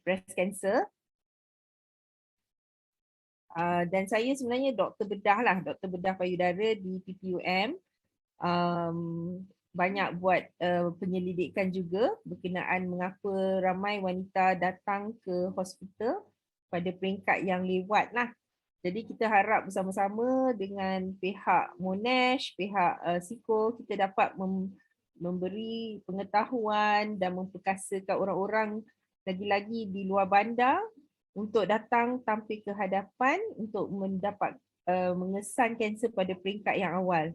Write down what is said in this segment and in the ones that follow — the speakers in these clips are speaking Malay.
breast cancer. Dan saya sebenarnya doktor bedah payudara di PPUM. Banyak buat penyelidikan juga berkenaan mengapa ramai wanita datang ke hospital pada peringkat yang lewat lah. Jadi kita harap bersama-sama dengan pihak Monash, pihak SIKO, kita dapat memberi pengetahuan dan memperkasakan orang-orang lagi-lagi di luar bandar untuk datang tampil ke hadapan untuk mendapat mengesan kanser pada peringkat yang awal.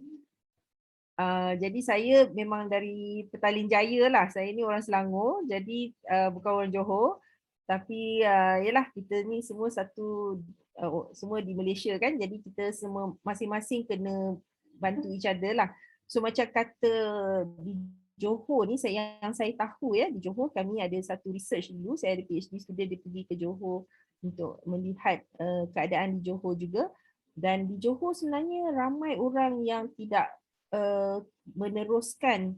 Jadi saya memang dari Petaling Jaya lah. Saya ni orang Selangor, jadi bukan orang Johor. Tapi yalah, kita ni semua semua di Malaysia kan. Jadi kita semua masing-masing kena bantu each other lah. So macam kata di Johor ni, yang saya tahu ya, di Johor kami ada satu research dulu. Saya ada PhD student, dia pergi ke Johor untuk melihat keadaan di Johor juga. Dan di Johor sebenarnya ramai orang yang tidak meneruskan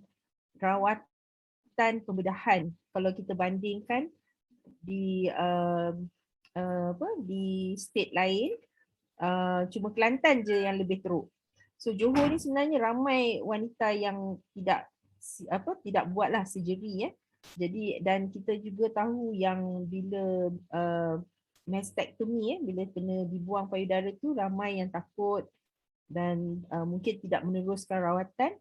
rawatan pembedahan kalau kita bandingkan di di state lain. Cuma Kelantan je yang lebih teruk. So Johor ni sebenarnya ramai wanita yang tidak buatlah surgery ya. Jadi dan kita juga tahu yang bila mastectomy bila kena dibuang payudara tu ramai yang takut dan mungkin tidak meneruskan rawatan.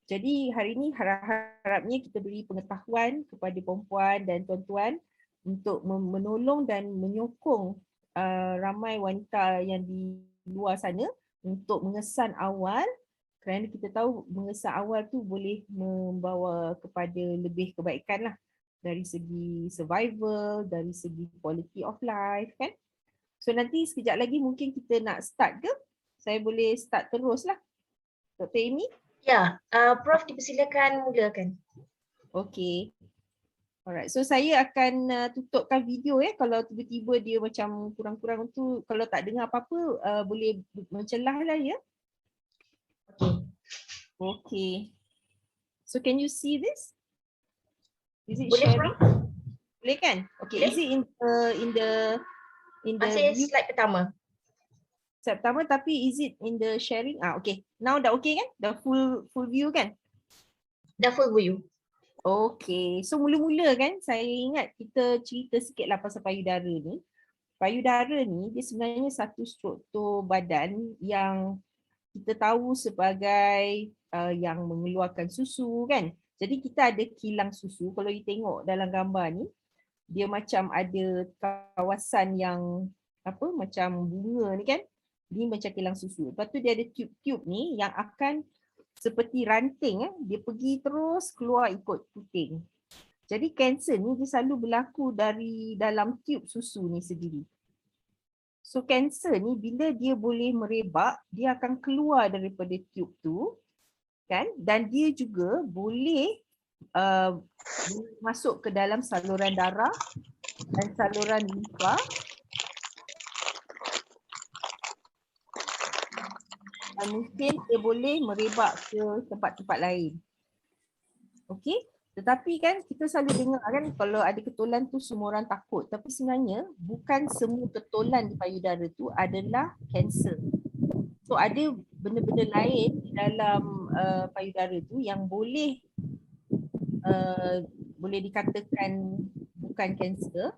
Jadi hari ini harapnya kita beri pengetahuan kepada perempuan dan tuan-tuan untuk menolong dan menyokong ramai wanita yang di luar sana untuk mengesan awal, kerana kita tahu mengesan awal tu boleh membawa kepada lebih kebaikan lah dari segi survival, dari segi quality of life kan. So nanti sekejap lagi mungkin kita nak start ke? Saya boleh start terus lah. Dr. Amy? Ya, Prof dipersilakan mulakan. Okay. Alright, so saya akan tutupkan video ya. Kalau tiba-tiba dia macam kurang-kurang tu, kalau tak dengar apa-apa, boleh mencelah lah ya. Okay. So can you see this? Is it Boleh, sharing? Prof? Boleh kan? Okay, Boleh. is it in the Masih view? slide pertama. Pertama, tapi is it in the sharing? Okay. Now dah okay kan? Dah full view kan? Dah full view. Okay. So mula-mula kan saya ingat kita cerita sikit lah pasal payudara ni. Payudara ni dia sebenarnya satu struktur badan yang kita tahu sebagai yang mengeluarkan susu kan. Jadi kita ada kilang susu. Kalau you tengok dalam gambar ni, dia macam ada kawasan yang macam bunga ni kan. Ni macam kilang susu. Lepas tu dia ada tube-tube ni yang akan seperti ranting, dia pergi terus keluar ikut puting. Jadi kanser ni dia selalu berlaku dari dalam tube susu ni sendiri. So kanser ni bila dia boleh merebak, dia akan keluar daripada tube tu kan, dan dia juga boleh masuk ke dalam saluran darah dan saluran limfa. Dan mungkin dia boleh merebak ke tempat-tempat lain. Okey, tetapi kan kita selalu dengar kan kalau ada ketolan tu semua orang takut. Tapi sebenarnya bukan semua ketolan di payudara tu adalah kanser. So ada benda-benda lain di dalam payudara tu yang boleh dikatakan bukan kanser.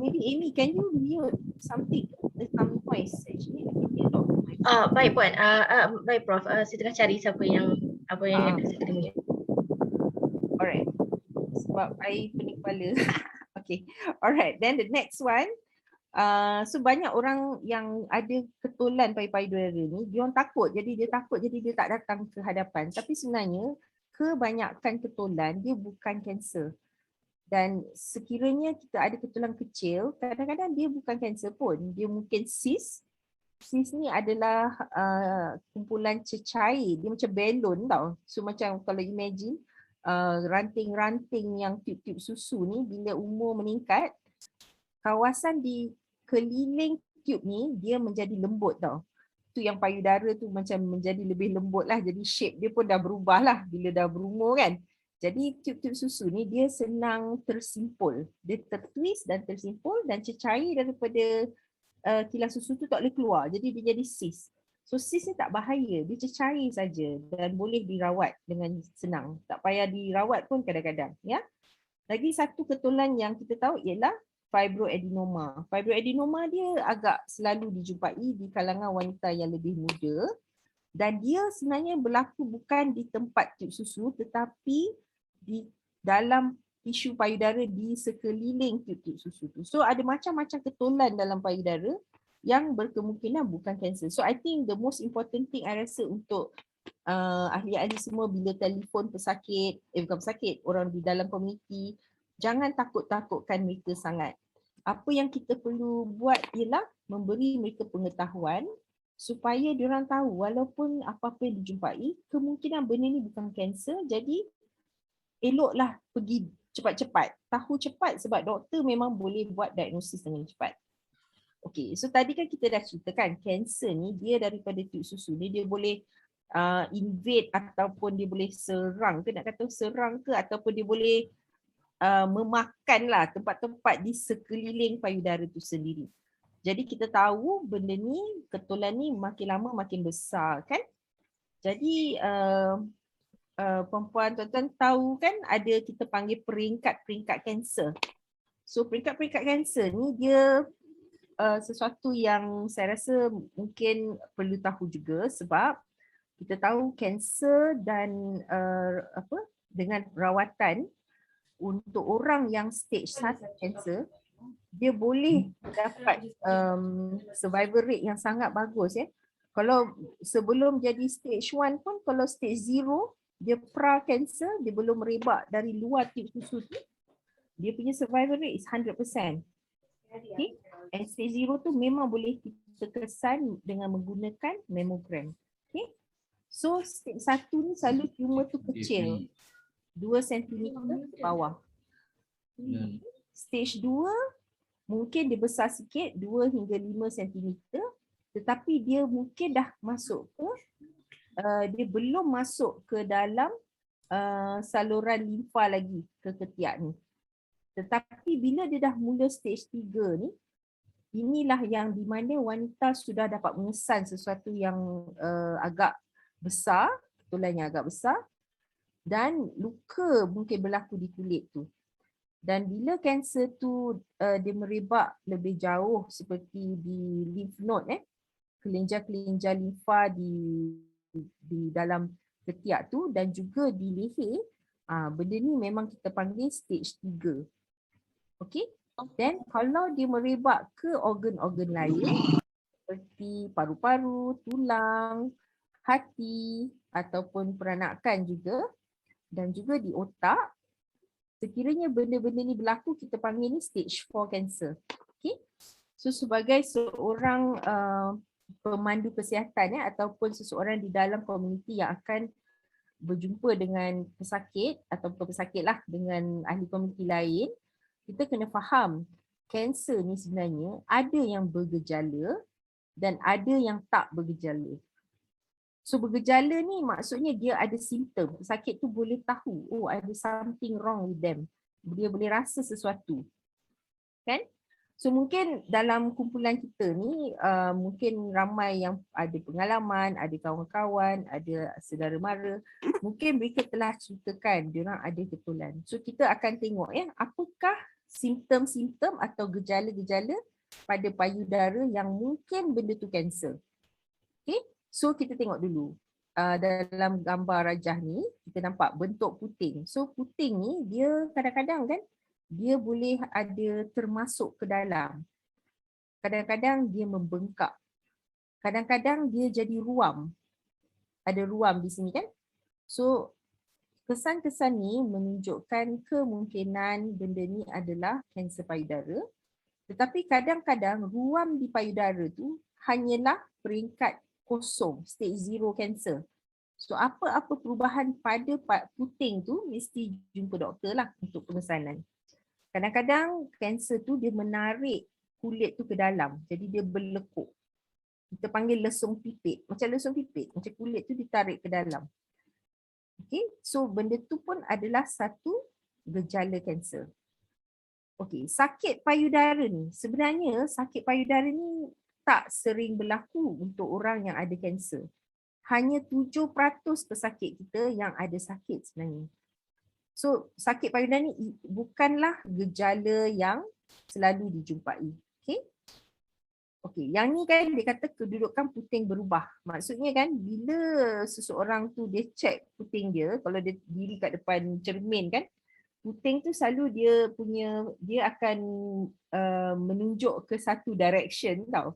Maybe Amy, can you mute something? There's some noise actually. Baik Puan. Baik Prof. Saya tengah cari siapa yang ada saya kena mute. Alright. Sebab I pening kepala. Okay. Alright. Then the next one. So banyak orang yang ada ketolan payudara ni, dia orang takut. Jadi dia takut, jadi dia tak datang ke hadapan. Tapi sebenarnya kebanyakan ketolan dia bukan kanser. Dan sekiranya kita ada ketolan kecil, kadang-kadang dia bukan kanser pun. Dia mungkin cyst. Cyst ni adalah kumpulan cecair. Dia macam balon tau. So macam kalau imagine ranting-ranting yang tube-tube susu ni bila umur meningkat, kawasan di keliling tube ni dia menjadi lembut tau. Tu yang payudara tu macam menjadi lebih lembut lah. Jadi shape dia pun dah berubah lah bila dah berumur kan. Jadi tube-tube susu ni dia senang tersimpul. Dia tertwist dan tersimpul dan cecair daripada kilang susu tu tak boleh keluar. Jadi dia jadi cyst. So cyst ni tak bahaya, dia cecair saja dan boleh dirawat dengan senang. Tak payah dirawat pun kadang-kadang, ya. Lagi satu ketolan yang kita tahu ialah fibroadenoma. Fibroadenoma dia agak selalu dijumpai di kalangan wanita yang lebih muda dan dia sebenarnya berlaku bukan di tempat tube susu tetapi di dalam tisu payudara di sekeliling tube-tube susu tu. So ada macam-macam ketolan dalam payudara yang berkemungkinan bukan kanser. So I think the most important thing I rasa untuk ahli-ahli semua bila telefon pesakit, bukan pesakit, orang di dalam komuniti, jangan takut-takutkan mereka sangat. Apa yang kita perlu buat ialah memberi mereka pengetahuan supaya diorang tahu walaupun apa-apa yang dijumpai, kemungkinan benda ni bukan kanser, jadi eloklah pergi cepat-cepat. Tahu cepat sebab doktor memang boleh buat diagnosis dengan cepat. Okey, so tadi kan kita dah ceritakan kanser ni dia daripada tube susu ni dia boleh invade ataupun dia boleh serang ke, nak kata serang ke, ataupun dia boleh memakanlah tempat-tempat di sekeliling payudara tu sendiri. Jadi kita tahu benda ni, ketolan ni makin lama makin besar kan. Jadi perempuan tuan-tuan tahu kan ada kita panggil peringkat-peringkat kanser. So peringkat-peringkat kanser ni dia sesuatu yang saya rasa mungkin perlu tahu juga sebab kita tahu kanser dan dengan rawatan untuk orang yang stage 1 kanser dia boleh dapat survival rate yang sangat bagus ya. Kalau sebelum jadi stage 1 pun, kalau stage 0 dia pra-cancer, dia belum merebak dari luar tube susu tu, dia punya survival rate is 100%. Okay? And stage 0 tu memang boleh kita kesan dengan menggunakan mammogram. Okay? So stage 1 ni selalu tumor tu kecil, 2 cm ke bawah. Stage 2 mungkin dia besar sikit, 2 hingga 5 cm, tetapi dia mungkin dah masuk ke dia belum masuk ke dalam saluran limfa lagi ke ketiak ni. Tetapi bila dia dah mula stage 3 ni, inilah yang di mana wanita sudah dapat mengesan sesuatu yang agak besar, ketolannya agak besar dan luka mungkin berlaku di kulit tu. Dan bila kanser tu dia merebak lebih jauh seperti di lymph node, kelenjar-kelenjar limfa di dalam ketiak tu dan juga di leher, benda ni memang kita panggil stage 3. Okey? Dan kalau dia merebak ke organ-organ lain seperti paru-paru, tulang, hati ataupun peranakan juga dan juga di otak, sekiranya benda-benda ni berlaku, kita panggil ni stage 4 cancer. Okay? So sebagai seorang pemandu kesihatan ataupun seseorang di dalam komuniti yang akan berjumpa dengan pesakit ataupun pesakit lah dengan ahli komuniti lain, kita kena faham kanser ni sebenarnya ada yang bergejala dan ada yang tak bergejala. So bergejala ni maksudnya dia ada simptom. Pesakit tu boleh tahu, oh ada something wrong with them. Dia boleh rasa sesuatu. Kan? So mungkin dalam kumpulan kita ni mungkin ramai yang ada pengalaman, ada kawan-kawan, ada saudara mara. Mungkin mereka telah ceritakan diorang ada ketolan. So kita akan tengok apakah simptom-simptom atau gejala-gejala pada payudara yang mungkin benda tu kanser. Okay? So kita tengok dulu. Dalam gambar rajah ni kita nampak bentuk puting. So puting ni dia kadang-kadang kan dia boleh ada termasuk ke dalam. Kadang-kadang dia membengkak. Kadang-kadang dia jadi ruam. Ada ruam di sini kan. So kesan-kesan ni menunjukkan kemungkinan benda ni adalah kanser payudara. Tetapi kadang-kadang ruam di payudara tu hanyalah peringkat kosong, stage 0 cancer. So apa-apa perubahan pada puting tu mesti jumpa doktor lah untuk pengesanan. Kadang-kadang kanser tu dia menarik kulit tu ke dalam, jadi dia berlekuk. Kita panggil lesung pipit, macam lesung pipit, macam kulit tu ditarik ke dalam. Okay, so benda tu pun adalah satu gejala kanser. Okey, sakit payudara ni, sebenarnya sakit payudara ni tak sering berlaku untuk orang yang ada kanser. Hanya 7% pesakit kita yang ada sakit sebenarnya. So, sakit payudara ni bukanlah gejala yang selalu dijumpai. Okey? Okey, yang ni kan dia kata kedudukan puting berubah. Maksudnya kan bila seseorang tu dia check puting dia, kalau dia diri kat depan cermin kan, puting tu selalu dia akan menunjuk ke satu direction tau.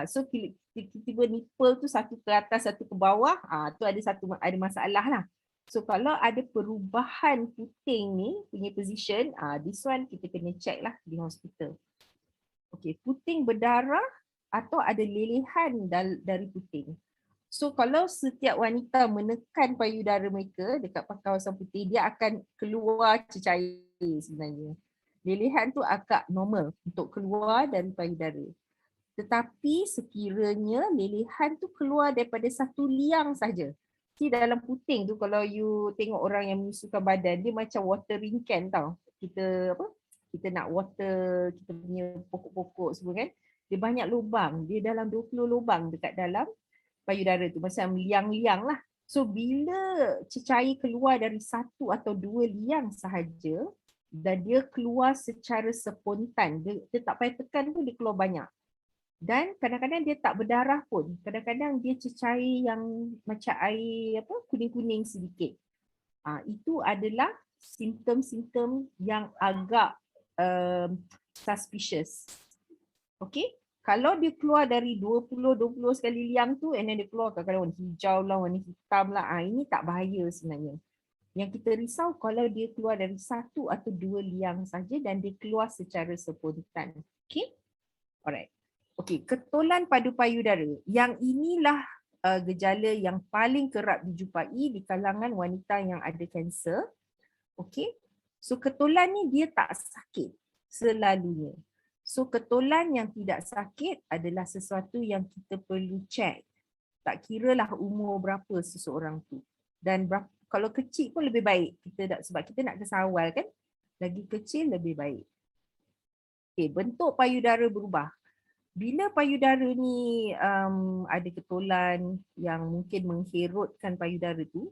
So tiba-tiba nipple tu satu ke atas satu ke bawah, tu ada masalah lah. So kalau ada perubahan puting ni punya position, this one kita kena check lah di hospital. Okay, puting berdarah atau ada lelehan dari puting. So kalau setiap wanita menekan payudara mereka dekat kawasan puting, dia akan keluar cecair sebenarnya. Lelehan tu agak normal untuk keluar dari payudara. Tetapi sekiranya lelehan tu keluar daripada satu liang saja. Di dalam puting tu kalau you tengok orang yang menyusukan badan, dia macam watering can tau. Kita nak water kita punya pokok-pokok semua kan. Dia banyak lubang, dia dalam 20 lubang dekat dalam payudara tu, macam liang-liang lah. So bila cecair keluar dari satu atau dua liang sahaja dan dia keluar secara spontan, dia tak payah tekan pun dia keluar banyak. Dan kadang-kadang dia tak berdarah pun. Kadang-kadang dia cecair yang macam air kuning-kuning sedikit. Itu adalah simptom-simptom yang agak suspicious. Okay? Kalau dia keluar dari 20 sekali liang tu and then dia keluar kadang-kadang warna hijau lah, warna hitam lah, ini tak bahaya sebenarnya. Yang kita risau kalau dia keluar dari satu atau dua liang saja dan dia keluar secara spontan. Okay? Alright. Okay, ketulan padu payudara. Yang inilah gejala yang paling kerap dijumpai di kalangan wanita yang ada kanser. Okay. So ketulan ni dia tak sakit selalunya. So ketulan yang tidak sakit adalah sesuatu yang kita perlu check. Tak kiralah umur berapa seseorang tu. Dan kalau kecil pun lebih baik. Sebab kita nak kesawal kan. Lagi kecil lebih baik. Okay, bentuk payudara berubah. Bila payudara ni ada ketulan yang mungkin mengherutkan payudara tu,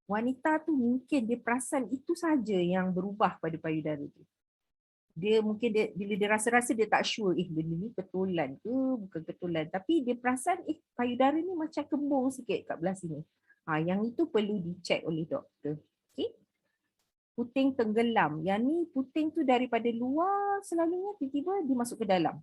wanita tu mungkin dia perasan itu saja yang berubah pada payudara tu. Bila dia rasa-rasa dia tak sure, benda ni ketulan ke bukan ketulan. Tapi dia perasan payudara ni macam kembung sikit kat belah sini. Yang itu perlu dicek oleh doktor. Okay? Puting tenggelam. Yang ni puting tu daripada luar selalunya tiba-tiba dia masuk ke dalam.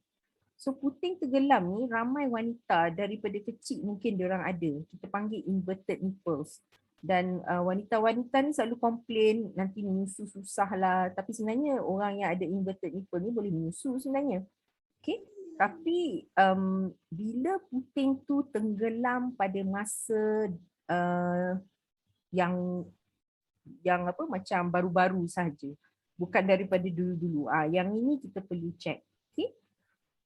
So puting tenggelam ni ramai wanita daripada kecil mungkin diorang ada. Kita panggil inverted nipples. Dan wanita-wanita ni selalu komplain nanti menyusu susah lah. Tapi sebenarnya orang yang ada inverted nipple ni boleh menyusu sebenarnya. Okay? Tapi bila puting tu tenggelam pada masa yang macam baru-baru saja. Bukan daripada dulu-dulu. Yang ini kita perlu check. Okay?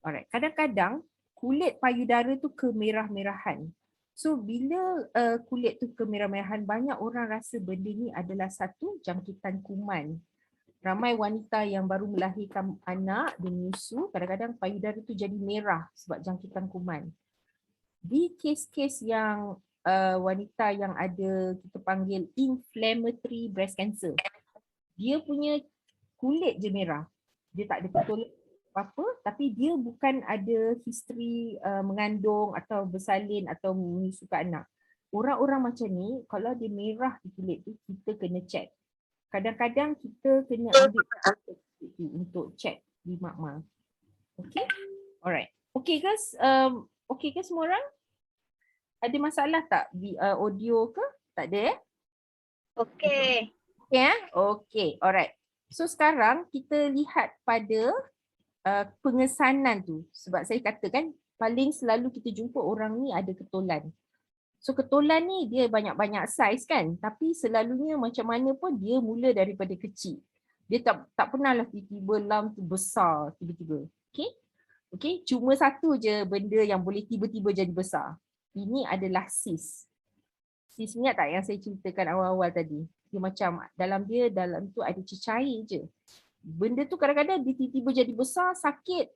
Alright. Kadang-kadang kulit payudara tu kemerah-merahan. So bila kulit tu kemerah-merahan, banyak orang rasa benda ni adalah satu jangkitan kuman. Ramai wanita yang baru melahirkan anak dan menyusu, kadang-kadang payudara tu jadi merah sebab jangkitan kuman. Di kes-kes yang wanita yang ada kita panggil inflammatory breast cancer, dia punya kulit je merah. Dia tak ada ketulan apa, tapi dia bukan ada history mengandung atau bersalin atau menyusukan anak. Orang-orang macam ni, kalau dia merah di kulit tu, kita kena check. Kadang-kadang kita kena ambil untuk check di makmal. Okay? Alright. Okay guys, okay ke semua orang? Ada masalah tak di audio ke? Tak ada eh? Okay. Okay, okay. Alright. So sekarang kita lihat pada pengesanan tu. Sebab saya katakan paling selalu kita jumpa orang ni ada ketulan. So ketulan ni dia banyak-banyak saiz kan, tapi selalunya macam mana pun dia mula daripada kecil. Dia tak pernahlah tiba-tiba lam tu besar tiba-tiba. Okay? Okay, cuma satu je benda yang boleh tiba-tiba jadi besar. Ini adalah cyst. Sis ingat tak yang saya ceritakan awal-awal tadi? Dia macam dalam tu ada cecair je. Benda tu kadang-kadang dia tiba-tiba jadi besar, sakit.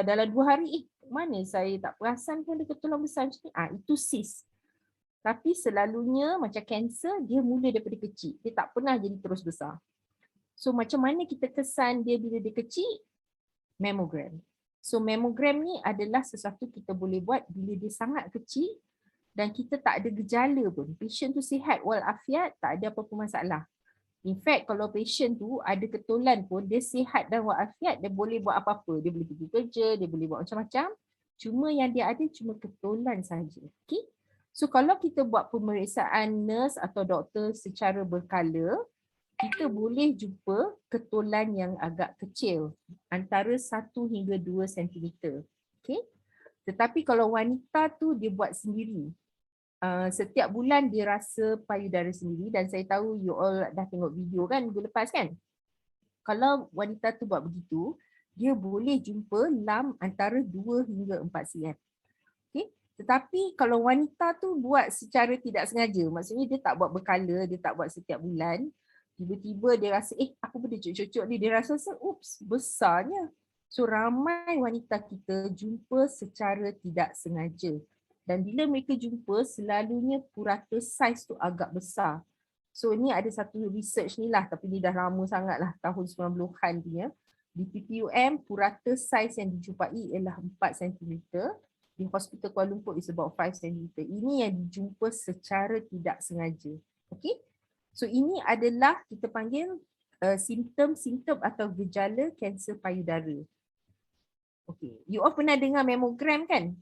Dalam 2 hari, mana saya tak perasan pun dia ketulang besar macam ni. Itu sis. Tapi selalunya macam kanser, dia mula daripada kecil. Dia tak pernah jadi terus besar. So macam mana kita kesan dia bila dia kecil? Mammogram. So mammogram ni adalah sesuatu kita boleh buat bila dia sangat kecil dan kita tak ada gejala pun. Patient tu sihat walafiat, tak ada apa-apa masalah. In fact, kalau patient tu ada ketulan pun, dia sihat dan walafiat, dia boleh buat apa-apa. Dia boleh pergi kerja, dia boleh buat macam-macam. Cuma yang dia ada cuma ketulan saja. Okay? So kalau kita buat pemeriksaan nurse atau doktor secara berkala, kita boleh jumpa ketulan yang agak kecil, antara 1 hingga 2 cm. Okay? Tetapi kalau wanita tu dia buat sendiri, setiap bulan dia rasa payudara sendiri, dan saya tahu you all dah tengok video kan minggu lepas kan. Kalau wanita tu buat begitu, dia boleh jumpa lam antara 2 hingga 4 cm. Okay? Tetapi kalau wanita tu buat secara tidak sengaja, maksudnya dia tak buat berkala, dia tak buat setiap bulan, tiba-tiba dia rasa aku boleh cucuk-cucuk ni, dia rasa oops, besarnya. So ramai wanita kita jumpa secara tidak sengaja. Dan bila mereka jumpa, selalunya purata saiz tu agak besar. So ni ada satu research ni lah, tapi ni dah lama sangat lah, tahun 90-an punya. Di PPUM, purata saiz yang dijumpai ialah 4 cm. Di Hospital Kuala Lumpur is about 5 cm. Ini yang dijumpa secara tidak sengaja. Okay? So ini adalah kita panggil simptom-simptom atau gejala kanser payudara. Okay. You all pernah dengar mammogram kan?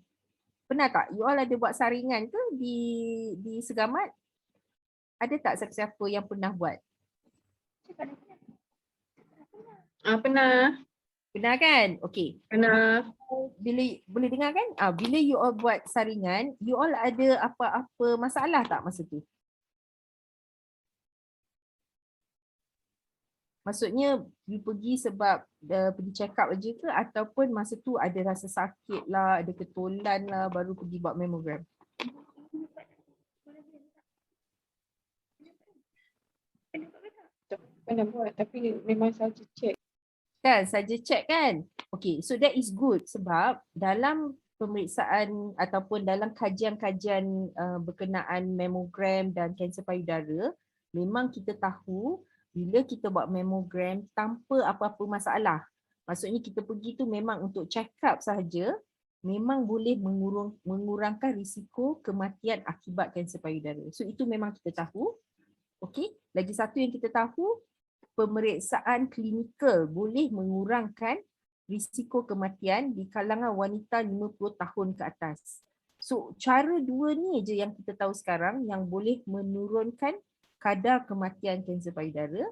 Pernah tak? You all ada buat saringan ke di Segamat? Ada tak siapa-siapa yang pernah buat? Pernah. Pernah kan? Okey. Pernah. Bila boleh dengar kan? Bila you all buat saringan, you all ada apa-apa masalah tak masa tu? Maksudnya you pergi sebab pergi check up aja ke, ataupun masa tu ada rasa sakit lah, ada ketulan lah baru pergi buat mammogram? Pernah buat tapi memang saja check. Kan, saja check kan? Okay, so that is good sebab dalam pemeriksaan ataupun dalam kajian-kajian berkenaan mammogram dan kanser payudara, memang kita tahu bila kita buat mammogram tanpa apa-apa masalah. Maksudnya kita pergi tu memang untuk check up sahaja, memang boleh mengurangkan risiko kematian akibat kanser payudara. So itu memang kita tahu. Okay, lagi satu yang kita tahu, pemeriksaan klinikal boleh mengurangkan risiko kematian di kalangan wanita 50 tahun ke atas. So cara dua ni je yang kita tahu sekarang yang boleh menurunkan kadar kematian kanser payudara,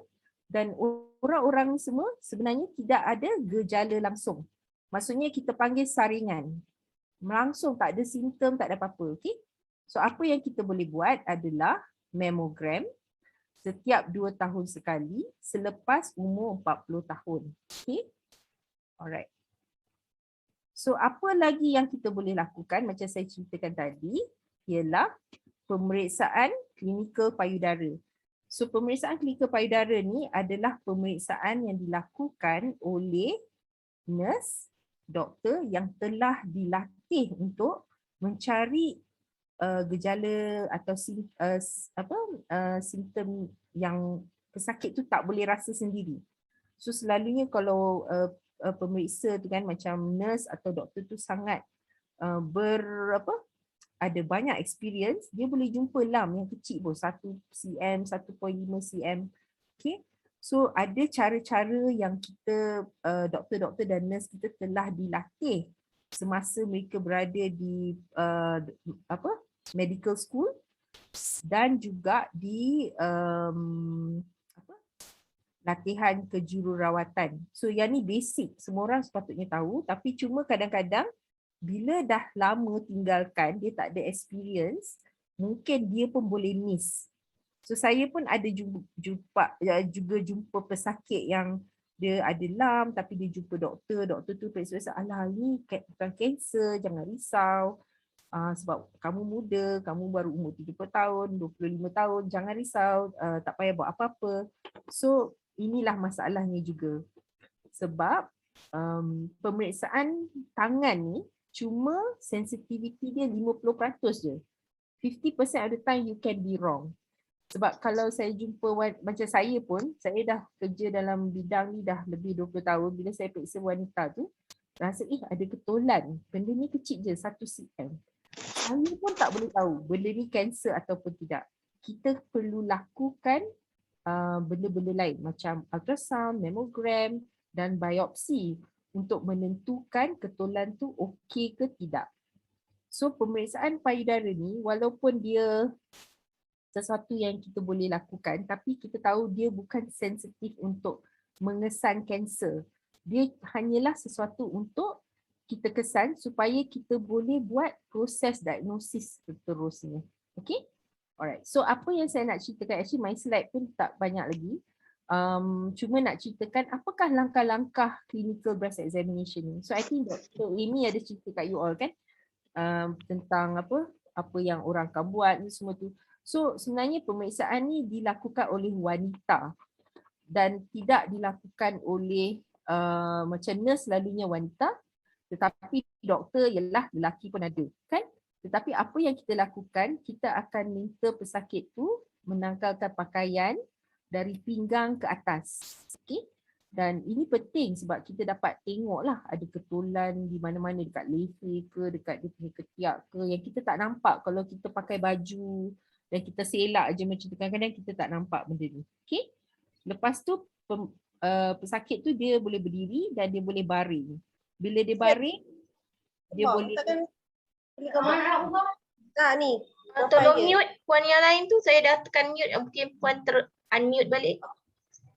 dan orang-orang semua sebenarnya tidak ada gejala langsung. Maksudnya kita panggil saringan. Langsung tak ada simptom, tak ada apa-apa. Okay? So apa yang kita boleh buat adalah mammogram setiap 2 tahun sekali selepas umur 40 tahun. Okay? Alright. So apa lagi yang kita boleh lakukan macam saya ceritakan tadi ialah pemeriksaan klinikal payudara. So pemeriksaan klinikal payudara ni adalah pemeriksaan yang dilakukan oleh nurse, doktor yang telah dilatih untuk mencari gejala atau simptom yang pesakit tu tak boleh rasa sendiri. So selalunya kalau pemeriksa tu kan macam nurse atau doktor tu sangat ada banyak experience, dia boleh jumpa lam yang kecil pun 1 cm, 1.5 cm. Okay. So ada cara-cara yang kita doktor-doktor dan nurse kita telah dilatih semasa mereka berada di medical school dan juga di latihan kejururawatan. So yang ni basic, semua orang sepatutnya tahu, tapi cuma kadang-kadang bila dah lama tinggalkan, dia tak ada experience, mungkin dia pun boleh miss. So saya pun ada juga jumpa pesakit yang dia ada lam tapi dia jumpa doktor tu periksa, alah ni bukan kanser, jangan risau. Sebab kamu muda, kamu baru umur 30 tahun, 25 tahun, jangan risau, tak payah buat apa-apa. So inilah masalahnya juga. Sebab pemeriksaan tangan ni cuma sensitivity dia 50% je. 50% of the time you can be wrong. Sebab kalau saya jumpa macam saya pun, saya dah kerja dalam bidang ni dah lebih 20 tahun. Bila saya periksa wanita tu, rasa ada ketolan. Benda ni kecil je, 1 cm. Saya pun tak boleh tahu benda ni kanser ataupun tidak. Kita perlu lakukan benda-benda lain macam ultrasound, mammogram dan biopsi untuk menentukan ketolan tu okey ke tidak. So pemeriksaan payudara ni walaupun dia sesuatu yang kita boleh lakukan, tapi kita tahu dia bukan sensitif untuk mengesan kanser. Dia hanyalah sesuatu untuk kita kesan supaya kita boleh buat proses diagnosis seterusnya. Okay? Alright. So apa yang saya nak ceritakan, actually my slide pun tak banyak lagi. Cuma nak ceritakan apakah langkah-langkah clinical breast examination ni. So I think Dr. Amy ada cerita kat you all kan, tentang apa yang orang akan buat ni semua tu. So sebenarnya pemeriksaan ni dilakukan oleh wanita dan tidak dilakukan oleh macam nurse selalunya wanita, tetapi doktor ialah lelaki pun ada kan. Tetapi apa yang kita lakukan, kita akan minta pesakit tu menanggalkan pakaian dari pinggang ke atas. Okay? Dan ini penting sebab kita dapat tengoklah ada ketolan di mana-mana dekat leher ke, dekat dia punya ketiak ke, yang kita tak nampak kalau kita pakai baju dan kita selak je macam tu, kadang-kadang kita tak nampak benda ni. Okay? Lepas tu pesakit tu dia boleh berdiri dan dia boleh baring. Bila dia baring, dia boleh Tak ni. Tolong mute puan yang lain tu, saya dah tekan mute, mungkin puan unmute balik.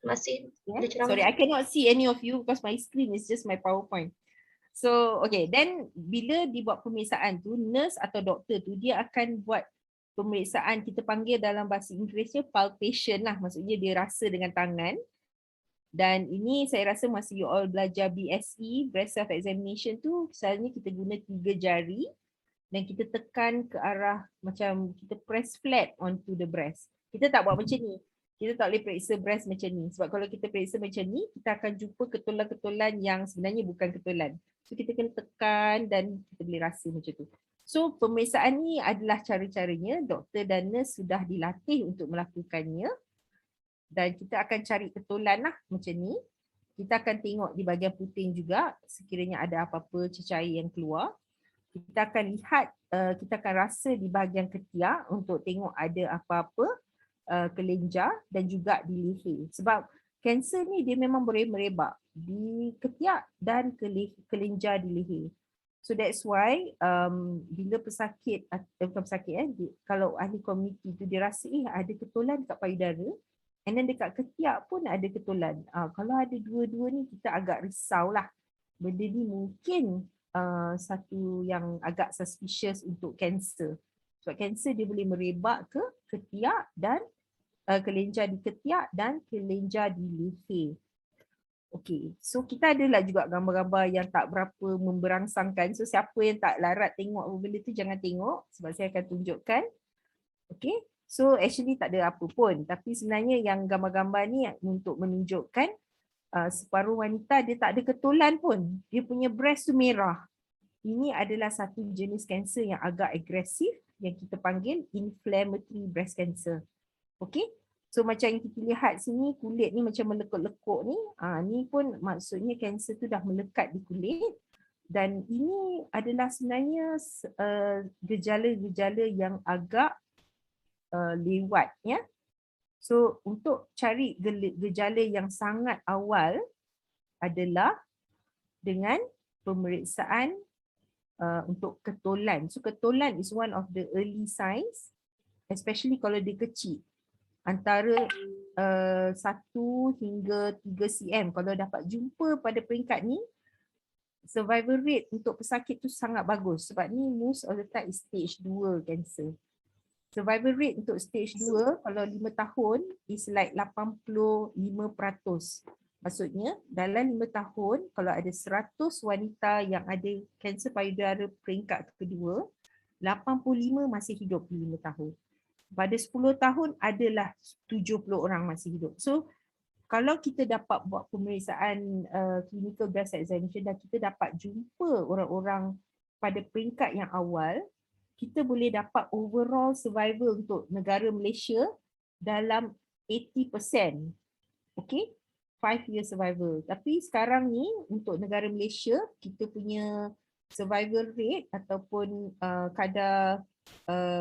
Masih ada ceramah. Sorry, I cannot see any of you because my screen is just my PowerPoint. So, okay, then bila dibuat pemeriksaan tu, nurse atau doktor tu dia akan buat pemeriksaan, kita panggil dalam bahasa Inggerisnya palpation lah, maksudnya dia rasa dengan tangan. Dan ini saya rasa masa you all belajar BSE, breast self examination tu, misalnya kita guna 3 jari dan kita tekan ke arah macam kita press flat onto the breast. Kita tak buat macam ni. Kita tak boleh periksa breast macam ni. Sebab kalau kita periksa macam ni, kita akan jumpa ketolan-ketolan yang sebenarnya bukan ketolan. So kita kena tekan dan kita boleh rasa macam tu. So pemeriksaan ni adalah cara-caranya. Doktor dan nurse sudah dilatih untuk melakukannya. Dan kita akan cari ketolan lah macam ni. Kita akan tengok di bahagian puting juga sekiranya ada apa-apa cecair yang keluar. Kita akan lihat, kita akan rasa di bahagian ketiak untuk tengok ada apa-apa kelenjar dan juga di leher. Sebab kanser ni dia memang boleh merebak di ketiak dan kelenjar di leher. So that's why bila pesakit, bukan pesakit kalau ahli komuniti tu dia rasa ada ketolan dekat payudara, and then dekat ketiak pun ada ketolan. Kalau ada dua-dua ni kita agak risaulah. Benda ni mungkin satu yang agak suspicious untuk kanser. Sebab kanser dia boleh merebak ke ketiak dan kelenjar di ketiak dan kelenjar di leher. Okey, so kita adalah juga gambar-gambar yang tak berapa memberangsangkan. So siapa yang tak larat tengok benda tu jangan tengok sebab saya akan tunjukkan. Okey, so actually tak ada apa pun. Tapi sebenarnya yang gambar-gambar ni untuk menunjukkan separuh wanita dia tak ada ketolan pun. Dia punya breast tu merah. Ini adalah satu jenis kanser yang agak agresif yang kita panggil inflammatory breast cancer. Okey. So macam yang kita lihat sini, kulit ni macam melekuk-lekuk ni. Ni pun maksudnya kanser tu dah melekat di kulit. Dan ini adalah sebenarnya gejala-gejala yang agak lewat ya. So untuk cari gejala yang sangat awal adalah dengan pemeriksaan untuk ketolan. So ketolan is one of the early signs, especially kalau dia kecil. Antara 1 hingga 3 cm. Kalau dapat jumpa pada peringkat ni, survival rate untuk pesakit tu sangat bagus. Sebab ni most of the time is stage 2 cancer. Survival rate untuk stage 2 kalau 5 tahun is like 85%. Maksudnya dalam 5 tahun kalau ada 100 wanita yang ada kanser payudara peringkat kedua, 85 masih hidup di 5 tahun. Pada 10 tahun adalah 70 orang masih hidup. So kalau kita dapat buat pemeriksaan clinical breast examination dan kita dapat jumpa orang-orang pada peringkat yang awal, kita boleh dapat overall survival untuk negara Malaysia dalam 80%. Okay, 5-year survival. Tapi sekarang ni untuk negara Malaysia, kita punya survival rate ataupun kadar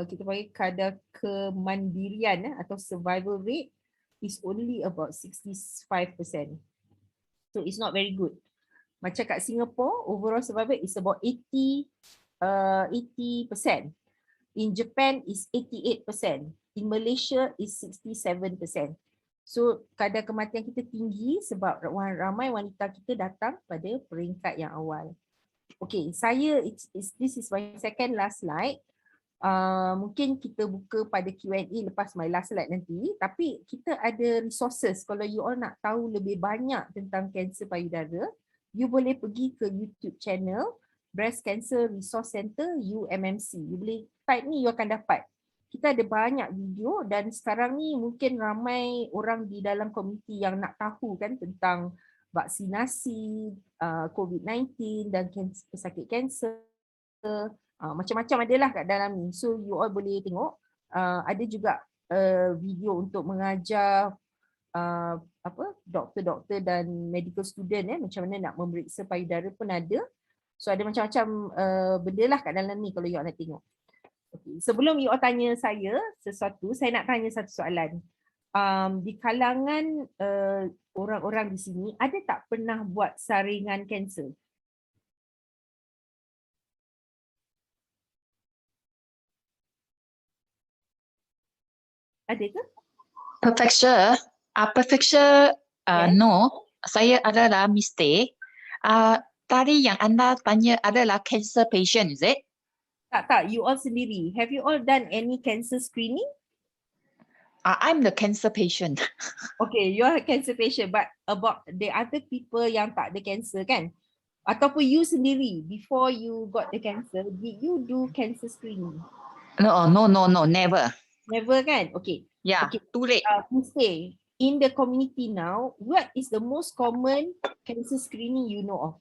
kita panggil kadar kemandirian atau survival rate is only about 65%. So it's not very good. Macam kat Singapore, overall survival is about 80%. In Japan is 88%. In Malaysia is 67%. So kadar kematian kita tinggi sebab ramai wanita kita datang pada peringkat yang awal. Okay, this is my second last slide. Mungkin kita buka pada Q&A lepas my last slide nanti, tapi kita ada resources. Kalau you all nak tahu lebih banyak tentang kanser payudara, you boleh pergi ke YouTube channel Breast Cancer Resource Center UMMC. You boleh type ni, you akan dapat. Kita ada banyak video dan sekarang ni mungkin ramai orang di dalam komuniti yang nak tahu kan tentang vaksinasi, COVID-19 dan pesakit kanser. Macam-macam adalah kat dalam ni. So you all boleh tengok. Ada juga video untuk mengajar doktor-doktor dan medical student macam mana nak memeriksa payudara pun ada. So ada macam-macam benda lah kat dalam ni kalau you all nak tengok. Okay. Sebelum you all tanya saya sesuatu, saya nak tanya satu soalan. Di kalangan orang-orang di sini, ada tak pernah buat saringan kanser? Ada ke? Perfect sure, no. Saya adalah mistake. Tadi yang anda tanya adalah cancer patient, is it? Tak, you all sendiri. Have you all done any cancer screening? I'm the cancer patient. Okay, you are a cancer patient, but about the other people yang tak ada cancer kan? Ataupun you sendiri, before you got the cancer, did you do cancer screening? No, never. Never kan? Okay. Yeah, okay. too late. Stay. In the community now, what is the most common cancer screening you know of?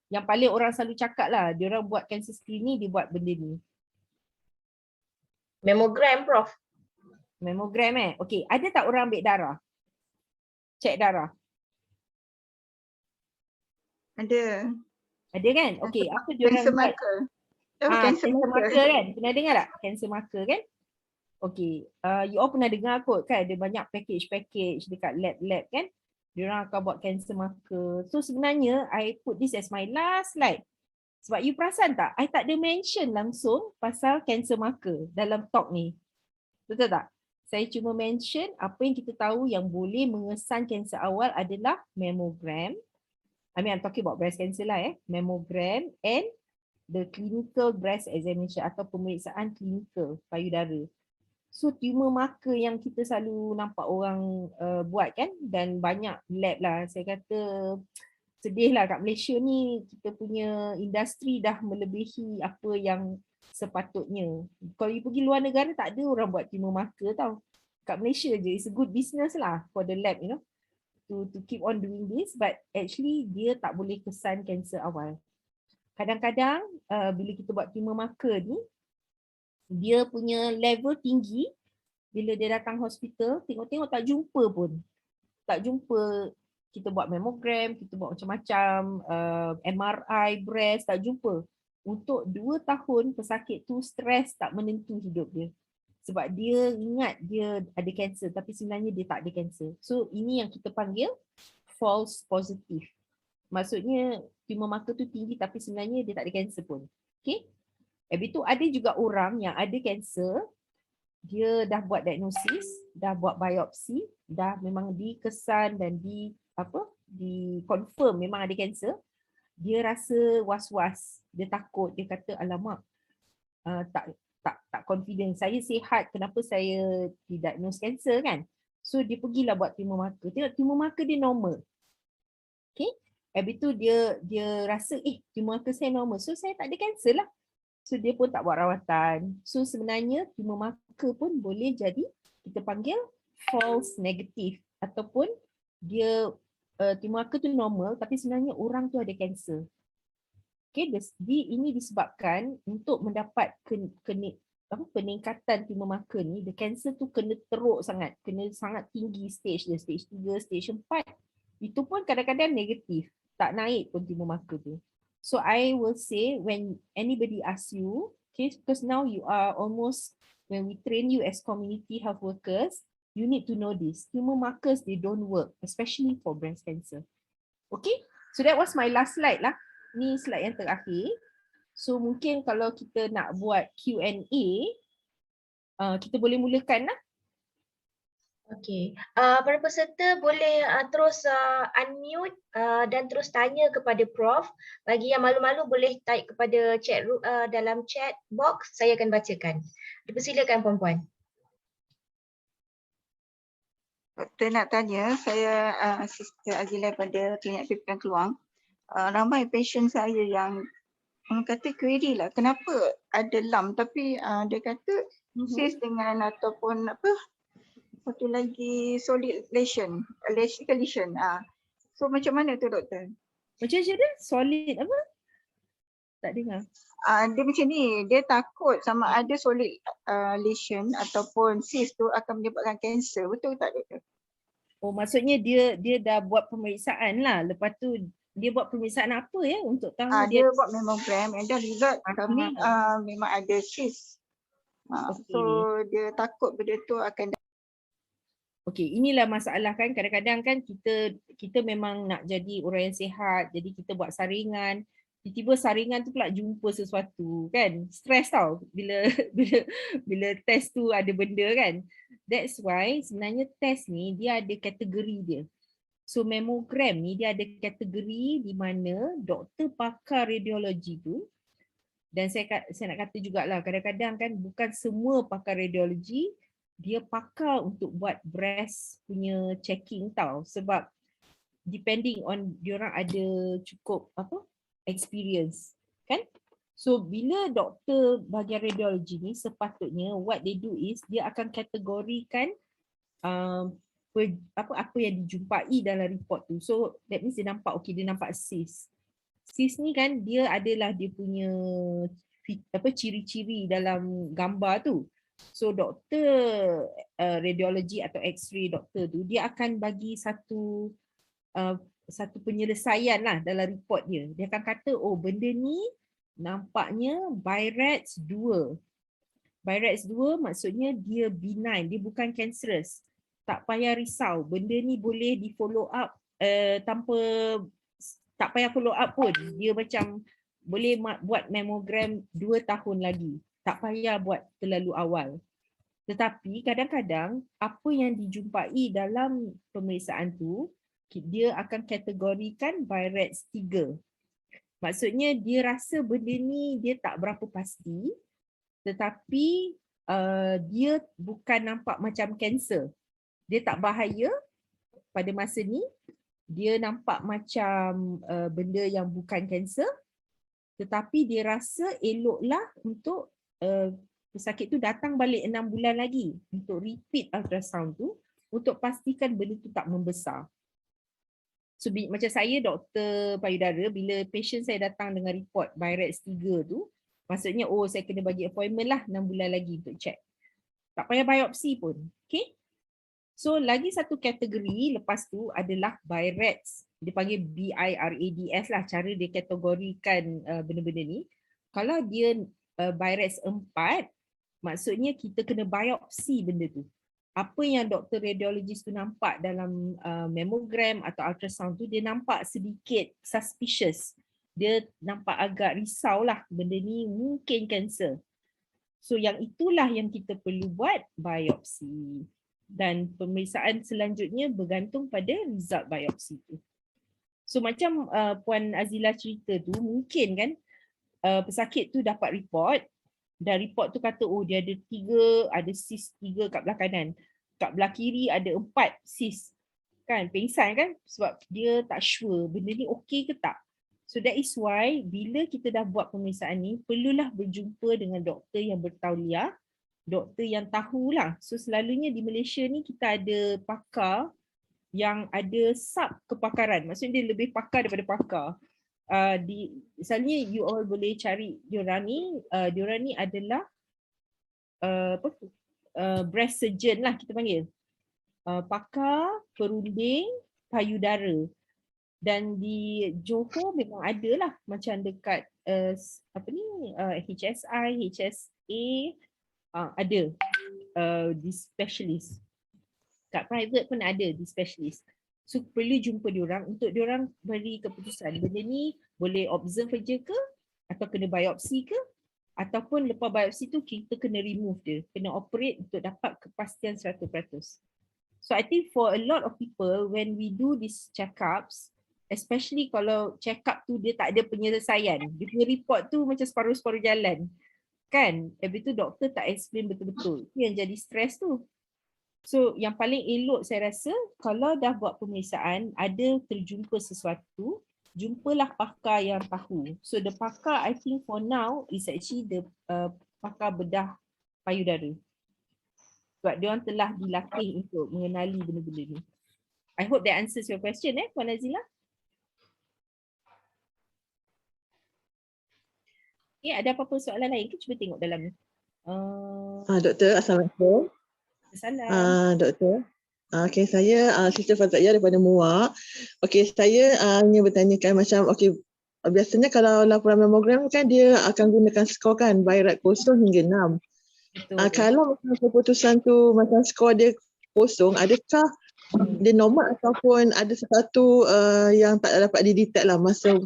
Yang paling orang selalu cakap lah, dia orang buat cancer screening, dia buat benda ni. Mammogram, Prof. Mammogram Okay, ada tak orang ambil darah? Cek darah? Ada. Ada kan? Okay, apa dia orang Cancer buat? marker. Cancer marker kan? Pernah dengar tak? Cancer marker kan? Okay, you all pernah dengar kot kan? Ada banyak package dekat lab-lab kan? Diorang akan buat cancer marker. So sebenarnya I put this as my last slide. Sebab you perasan tak? I tak ada mention langsung pasal cancer marker dalam talk ni. Betul tak? Saya cuma mention apa yang kita tahu yang boleh mengesan kanser awal adalah mammogram. I'm talking about breast cancer lah mammogram and the clinical breast examination atau pemeriksaan klinikal payudara. So tumor marker yang kita selalu nampak orang buat kan, dan banyak lab lah. Saya kata sedih lah kat Malaysia ni, kita punya industri dah melebihi apa yang sepatutnya. Kalau you pergi luar negara tak ada orang buat tumor marker tau. Kat Malaysia je, it's a good business lah for the lab, you know, to keep on doing this, but actually dia tak boleh kesan kanser awal. Kadang-kadang bila kita buat tumor marker ni, dia punya level tinggi, bila dia datang hospital, tengok-tengok tak jumpa pun. Tak jumpa, kita buat mammogram, kita buat macam-macam, MRI, breast, tak jumpa. Untuk 2 tahun pesakit tu stres tak menentu hidup dia. Sebab dia ingat dia ada kanser, tapi sebenarnya dia tak ada kanser. So ini yang kita panggil false positive. Maksudnya tumor marker tu tinggi tapi sebenarnya dia tak ada kanser pun. Okay? Habis tu ada juga orang yang ada kanser, dia dah buat diagnosis, dah buat biopsi, dah memang dikesan dan di confirm memang ada kanser. Dia rasa was-was, dia takut, dia kata alamak, tak confident, saya sihat, kenapa saya didiagnose kanser kan? So dia pergilah buat tumor marker. Tengok tumor marker dia normal. Okay? Habis tu dia rasa tumor marker saya normal. So saya tak ada kanser lah. So dia pun tak buat rawatan. So sebenarnya tumor marker pun boleh jadi kita panggil false negative ataupun dia tumor marker tu normal tapi sebenarnya orang tu ada kanser. Okay, ini disebabkan untuk mendapat peningkatan tumor marker ni, the cancer tu kena teruk sangat, kena sangat tinggi stage dia, stage 3, stage 4. Itu pun kadang-kadang negatif, tak naik pun tumor marker tu. So I will say when anybody asks you, okay, because now you are almost, when we train you as community health workers, you need to know this. Tumor markers, they don't work, especially for breast cancer. Okay, so that was my last slide lah. Ni slide yang terakhir. So mungkin kalau kita nak buat Q&A, kita boleh mulakan lah. Okey, para peserta boleh terus unmute dan terus tanya kepada Prof. Bagi yang malu-malu boleh type kepada chat dalam chat box, saya akan bacakan. Dipersilakan puan-puan. Doktor nak tanya, saya Sister Azila pada Klinik Pipiran Keluang. Ramai pasien saya yang kata query lah, kenapa ada lump tapi dia kata cyst dengan ataupun satu lagi solid lesion, lesion. So macam mana tu doktor? Macam dia solid apa? Tak dengar. Dia macam ni, dia takut sama ada solid lesion ataupun cyst tu akan menyebabkan kanser, betul tak doktor? Oh, maksudnya dia dah buat pemeriksaan lah. Lepas tu dia buat pemeriksaan apa ya untuk tahu Dia buat mammogram and then result kami memang ada cyst. So dia takut benda tu akan. Okey, inilah masalah kan, kadang-kadang kan kita memang nak jadi orang yang sihat, jadi kita buat saringan, tiba-tiba saringan tu pula jumpa sesuatu kan, stres tau bila test tu ada benda kan. That's why sebenarnya test ni dia ada kategori dia. So mammogram ni dia ada kategori di mana doktor pakar radiologi tu, dan saya nak kata jugalah kadang-kadang kan bukan semua pakar radiologi dia pakar untuk buat breast punya checking tau, sebab depending on diorang ada cukup experience kan. So bila doktor bahagian radiologi ni sepatutnya what they do is dia akan kategorikan apa yang dijumpai dalam report tu. So that means dia nampak dia nampak cyst. Cyst ni kan dia adalah dia punya ciri-ciri dalam gambar tu. So doktor radiologi atau x-ray doktor tu dia akan bagi satu penyelesaian lah dalam report dia. Dia akan kata benda ni nampaknya BI-RADS 2. BI-RADS 2 maksudnya dia benign, dia bukan cancerous. Tak payah risau, benda ni boleh di follow up tak payah follow up pun. Dia macam boleh buat mammogram 2 tahun lagi. Tak payah buat terlalu awal. Tetapi kadang-kadang apa yang dijumpai dalam pemeriksaan tu dia akan kategorikan BI-RADS 3. Maksudnya dia rasa benda ni dia tak berapa pasti, tetapi dia bukan nampak macam kanser. Dia tak bahaya pada masa ni. Dia nampak macam benda yang bukan kanser, tetapi dia rasa eloklah untuk pesakit tu datang balik 6 bulan lagi untuk repeat ultrasound tu untuk pastikan benda tu tak membesar. So macam saya doktor payudara, bila patient saya datang dengan report BI-RADS 3 tu, maksudnya saya kena bagi appointment lah 6 bulan lagi untuk check. Tak payah biopsi pun. Okay? So lagi satu kategori lepas tu adalah BI-RADS. Dia panggil BI-RADS lah cara dia kategorikan benda-benda ni. Kalau dia BI-RADS 4, maksudnya kita kena biopsi benda tu. Apa yang doktor radiologis tu nampak dalam mammogram atau ultrasound tu, dia nampak sedikit suspicious. Dia nampak agak risau lah, benda ni mungkin kanser. So yang itulah yang kita perlu buat biopsi. Dan pemeriksaan selanjutnya bergantung pada result biopsi tu. So macam Puan Azila cerita tu, mungkin kan pesakit tu dapat report, dan report tu kata dia ada 3, ada cyst 3 kat belah kanan. Kat belah kiri ada 4 cyst. Kan pengsan kan sebab dia tak sure benda ni okey ke tak. So that is why bila kita dah buat pemeriksaan ni perlulah berjumpa dengan doktor yang bertauliah, doktor yang tahulah. So selalunya di Malaysia ni kita ada pakar yang ada sub kepakaran. Maksudnya dia lebih pakar daripada pakar. Misalnya you all boleh cari diorang ni adalah breast surgeon lah kita panggil. Pakar perunding payudara. Dan di Johor memang ada lah macam dekat HSI, HSA ada di specialist. Kat private pun ada di specialist. So perlu jumpa diorang untuk diorang beri keputusan benda ni boleh observe je ke atau kena biopsi ke ataupun lepas biopsi tu kita kena remove dia, kena operate untuk dapat kepastian 100%. So I think for a lot of people when we do these check-ups, especially kalau check-up tu dia tak ada penyelesaian, dia punya report tu macam separuh-separuh jalan. Kan? Habis tu doktor tak explain betul-betul. Itu yang jadi stres tu. So yang paling elok saya rasa kalau dah buat pemeriksaan, ada terjumpa sesuatu, jumpalah pakar yang tahu. So the pakar I think for now is actually the pakar bedah payudara. Sebab dia orang telah dilatih untuk mengenali benda-benda ni. I hope that answers your question Puan Nazila. Okay, ada apa-apa soalan lain ke? Cuba tengok dalam ni. Doktor, Assalamualaikum. Salam. Doktor. Okey, saya Sister Fazaya daripada Muar. Okey, saya ingin bertanyakan macam biasanya kalau laporan mamogram kan dia akan gunakan skor kan Birat 0 hingga 6. Kalau keputusan tu macam skor dia 0, adakah dia normal ataupun ada sesuatu yang tak dapat didetect lah masa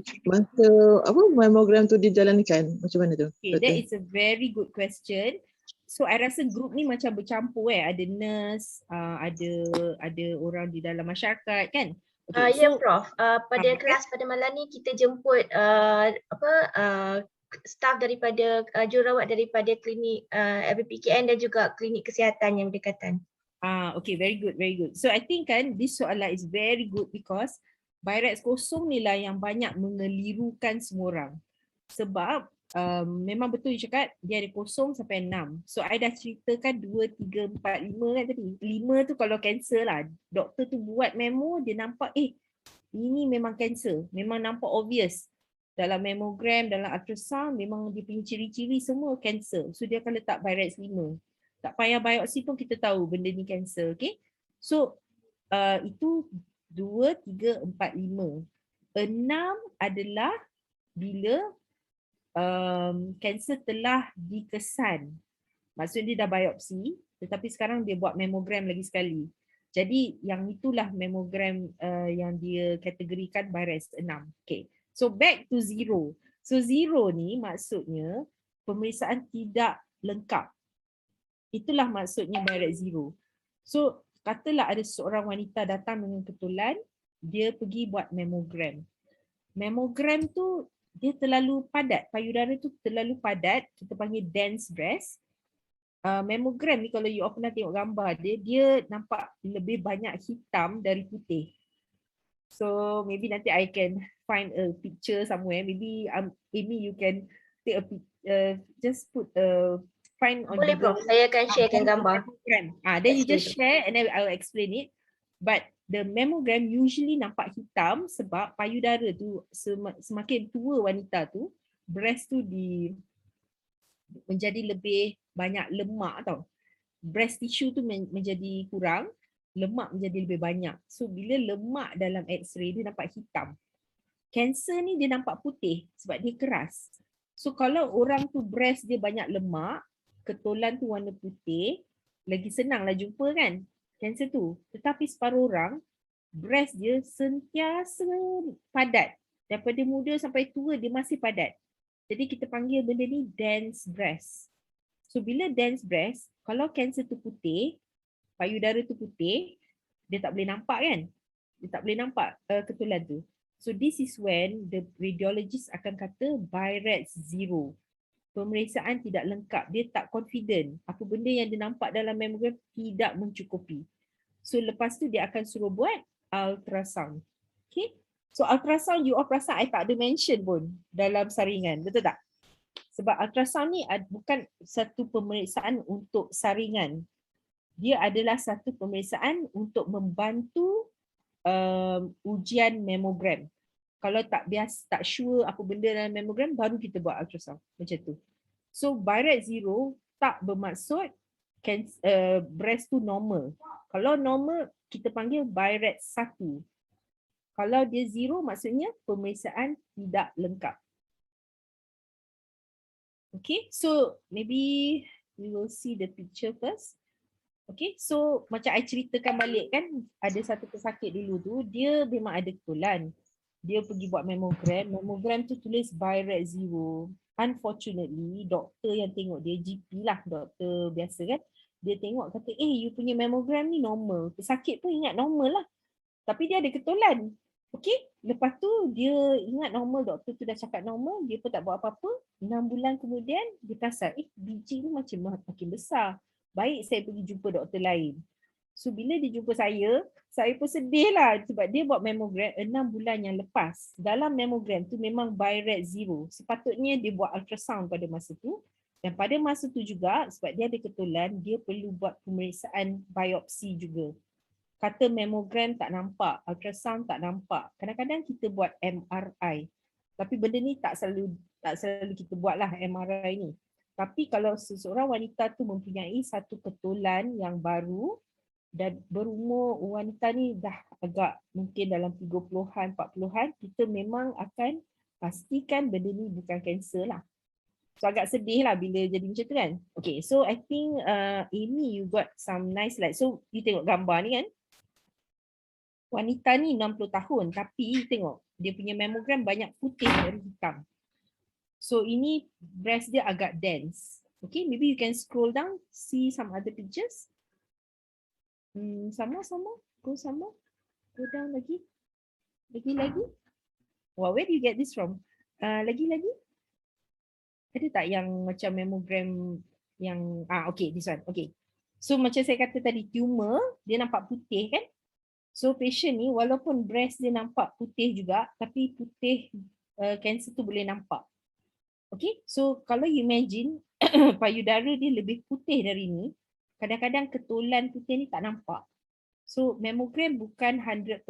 mamogram tu dijalankan? Macam mana tu? Okay, that is a very good question. So I rasa group ni macam bercampur ada nurse, ada orang di dalam masyarakat kan. Okay, Ya Prof, pada kelas pada malam ni kita jemput staff daripada jururawat daripada klinik LPPKN dan juga klinik kesihatan yang berdekatan. Okay, very good, very good. So I think kan this soalan is very good because Birat 0 ni lah yang banyak mengelirukan semua orang. Sebab memang betul you cakap dia ada 0 sampai 6. So I dah ceritakan 2, 3, 4, 5 kan tadi. 5 tu kalau kanser lah. Doktor tu buat memo dia nampak ini memang kanser. Memang nampak obvious. Dalam mammogram, dalam ultrasound memang dia punya ciri-ciri semua kanser. So dia akan letak Birat 5. Tak payah biopsi pun kita tahu benda ni kanser. Okay. So itu 2, 3, 4, 5. 6 adalah bila kanser telah dikesan. Maksudnya dia dah biopsi tetapi sekarang dia buat mammogram lagi sekali. Jadi yang itulah mammogram yang dia kategorikan Birat 6. Okay. So back to 0. So 0 ni maksudnya pemeriksaan tidak lengkap. Itulah maksudnya Birat 0. So katalah ada seorang wanita datang dengan ketulan, dia pergi buat mammogram. Mammogram tu dia terlalu padat, payudara tu terlalu padat, kita panggil dense breast. Mammogram ni kalau you all pernah tengok gambar dia nampak lebih banyak hitam dari putih. So maybe nanti I can find a picture somewhere. Maybe Amy you can take a just put find on Boleh Prof, saya akan sharekan gambar. Then you just share and then I will explain it. But the mammogram usually nampak hitam sebab payudara tu semakin tua wanita tu, breast tu menjadi lebih banyak lemak tau. Breast tissue tu menjadi kurang, lemak menjadi lebih banyak. So bila lemak dalam X-ray dia nampak hitam. Kanser ni dia nampak putih sebab dia keras. So kalau orang tu breast dia banyak lemak, ketulan tu warna putih, lagi senanglah jumpa kan kanser tu. Tetapi separuh orang breast dia sentiasa padat. Daripada muda sampai tua dia masih padat. Jadi kita panggil benda ni dense breast. So bila dense breast, kalau kanser tu putih, payudara tu putih, dia tak boleh nampak kan? Dia tak boleh nampak ketulan tu. So this is when the radiologist akan kata Birat 0. Pemeriksaan tidak lengkap, dia tak confident. Apa benda yang dia nampak dalam mammogram tidak mencukupi. So lepas tu dia akan suruh buat ultrasound. Okay. So ultrasound you all perasan I tak ada mention pun dalam saringan, betul tak? Sebab ultrasound ni bukan satu pemeriksaan untuk saringan. Dia adalah satu pemeriksaan untuk membantu ujian mamogram. Kalau tak sure apa benda dalam mamogram, baru kita buat ultrasound macam tu. So BI-RADS 0 tak bermaksud breast tu normal. Kalau normal kita panggil BI-RADS 1. Kalau dia 0 maksudnya pemeriksaan tidak lengkap. Okay, so maybe we will see the picture first. Okay, so macam I ceritakan balik kan, ada satu pesakit dulu tu, dia memang ada ketulan. Dia pergi buat mamogram tu tulis BI-RADS 0. Unfortunately, doktor yang tengok dia, GP lah, doktor biasa kan, dia tengok kata, you punya mamogram ni normal. Pesakit pun ingat normal lah. Tapi dia ada ketulan. Okey, lepas tu dia ingat normal, doktor tu dah cakap normal, dia pun tak buat apa-apa. 6 bulan kemudian dia perasan, biji ni makin besar. Baik saya pergi jumpa doktor lain. So bila dia jumpa saya pun sedih lah sebab dia buat mamogram 6 bulan yang lepas. Dalam mamogram tu memang BI-RADS 0. Sepatutnya dia buat ultrasound pada masa tu. Dan pada masa tu juga sebab dia ada ketulan, dia perlu buat pemeriksaan biopsi juga. Kata mamogram tak nampak, ultrasound tak nampak. Kadang-kadang kita buat MRI. Tapi benda ni tak selalu kita buat lah MRI ni. Tapi kalau seseorang wanita tu mempunyai satu ketulan yang baru dan berumur, wanita ni dah agak mungkin dalam 30-an, 40-an, kita memang akan pastikan benda ni bukan kanser lah. So agak sedih lah bila jadi macam tu kan. Okay, so I think Amy you got some nice slide. So you tengok gambar ni kan. Wanita ni 60 tahun tapi tengok dia punya mamogram banyak putih dari hitam. So ini breast dia agak dense. Okay, maybe you can scroll down, see some other pictures. Sama. Go down lagi. Lagi. Wow, where do you get this from? Lagi. Ada tak yang macam mamogram yang, okay, this one. Okay. So macam saya kata tadi, tumor, dia nampak putih kan? So patient ni walaupun breast dia nampak putih juga, tapi putih kanser tu boleh nampak. Okay, so kalau you imagine payudara dia lebih putih dari ni, kadang-kadang ketulan putih ni tak nampak. So mamogram bukan 100%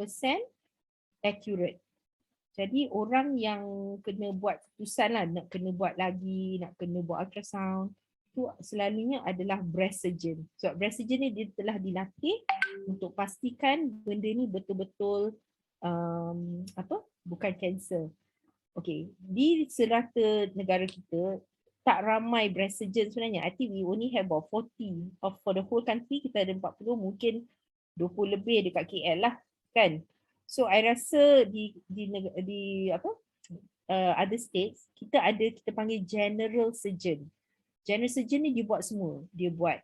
accurate. Jadi orang yang kena buat keputusan lah, nak kena buat lagi, nak kena buat ultrasound, tu selalunya adalah breast surgeon. So breast surgeon ni dia telah dilatih untuk pastikan benda ni betul-betul bukan kanser. Okay, di serata negara kita tak ramai breast surgeon sebenarnya. I think we only have about 40 for the whole country. Kita ada 40, mungkin 20 lebih dekat KL lah kan. So I rasa di other states kita panggil general surgeon. General surgeon ni dia buat semua. Dia buat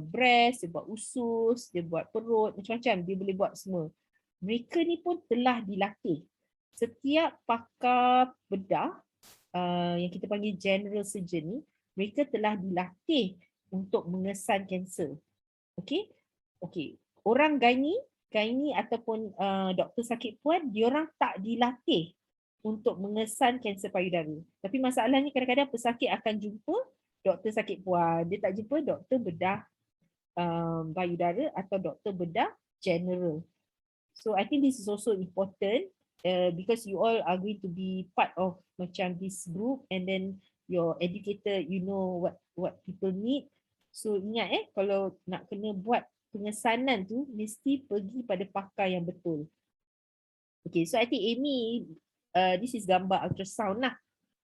breast, dia buat usus, dia buat perut, macam-macam. Dia boleh buat semua. Mereka ni pun telah dilatih. Setiap pakar bedah yang kita panggil general surgeon ni, mereka telah dilatih untuk mengesan kanser. Okay? Okay. Orang gynae ataupun doktor sakit puan, diorang tak dilatih untuk mengesan kanser payudara. Tapi masalahnya kadang-kadang pesakit akan jumpa doktor sakit puan, dia tak jumpa doktor bedah payudara atau doktor bedah general. So I think this is also important because you all are going to be part of macam this group, and then you're educated, you know what people need. So ingat kalau nak kena buat pengesanan tu mesti pergi pada pakar yang betul. Okay, so I think Amy, this is gambar ultrasound lah.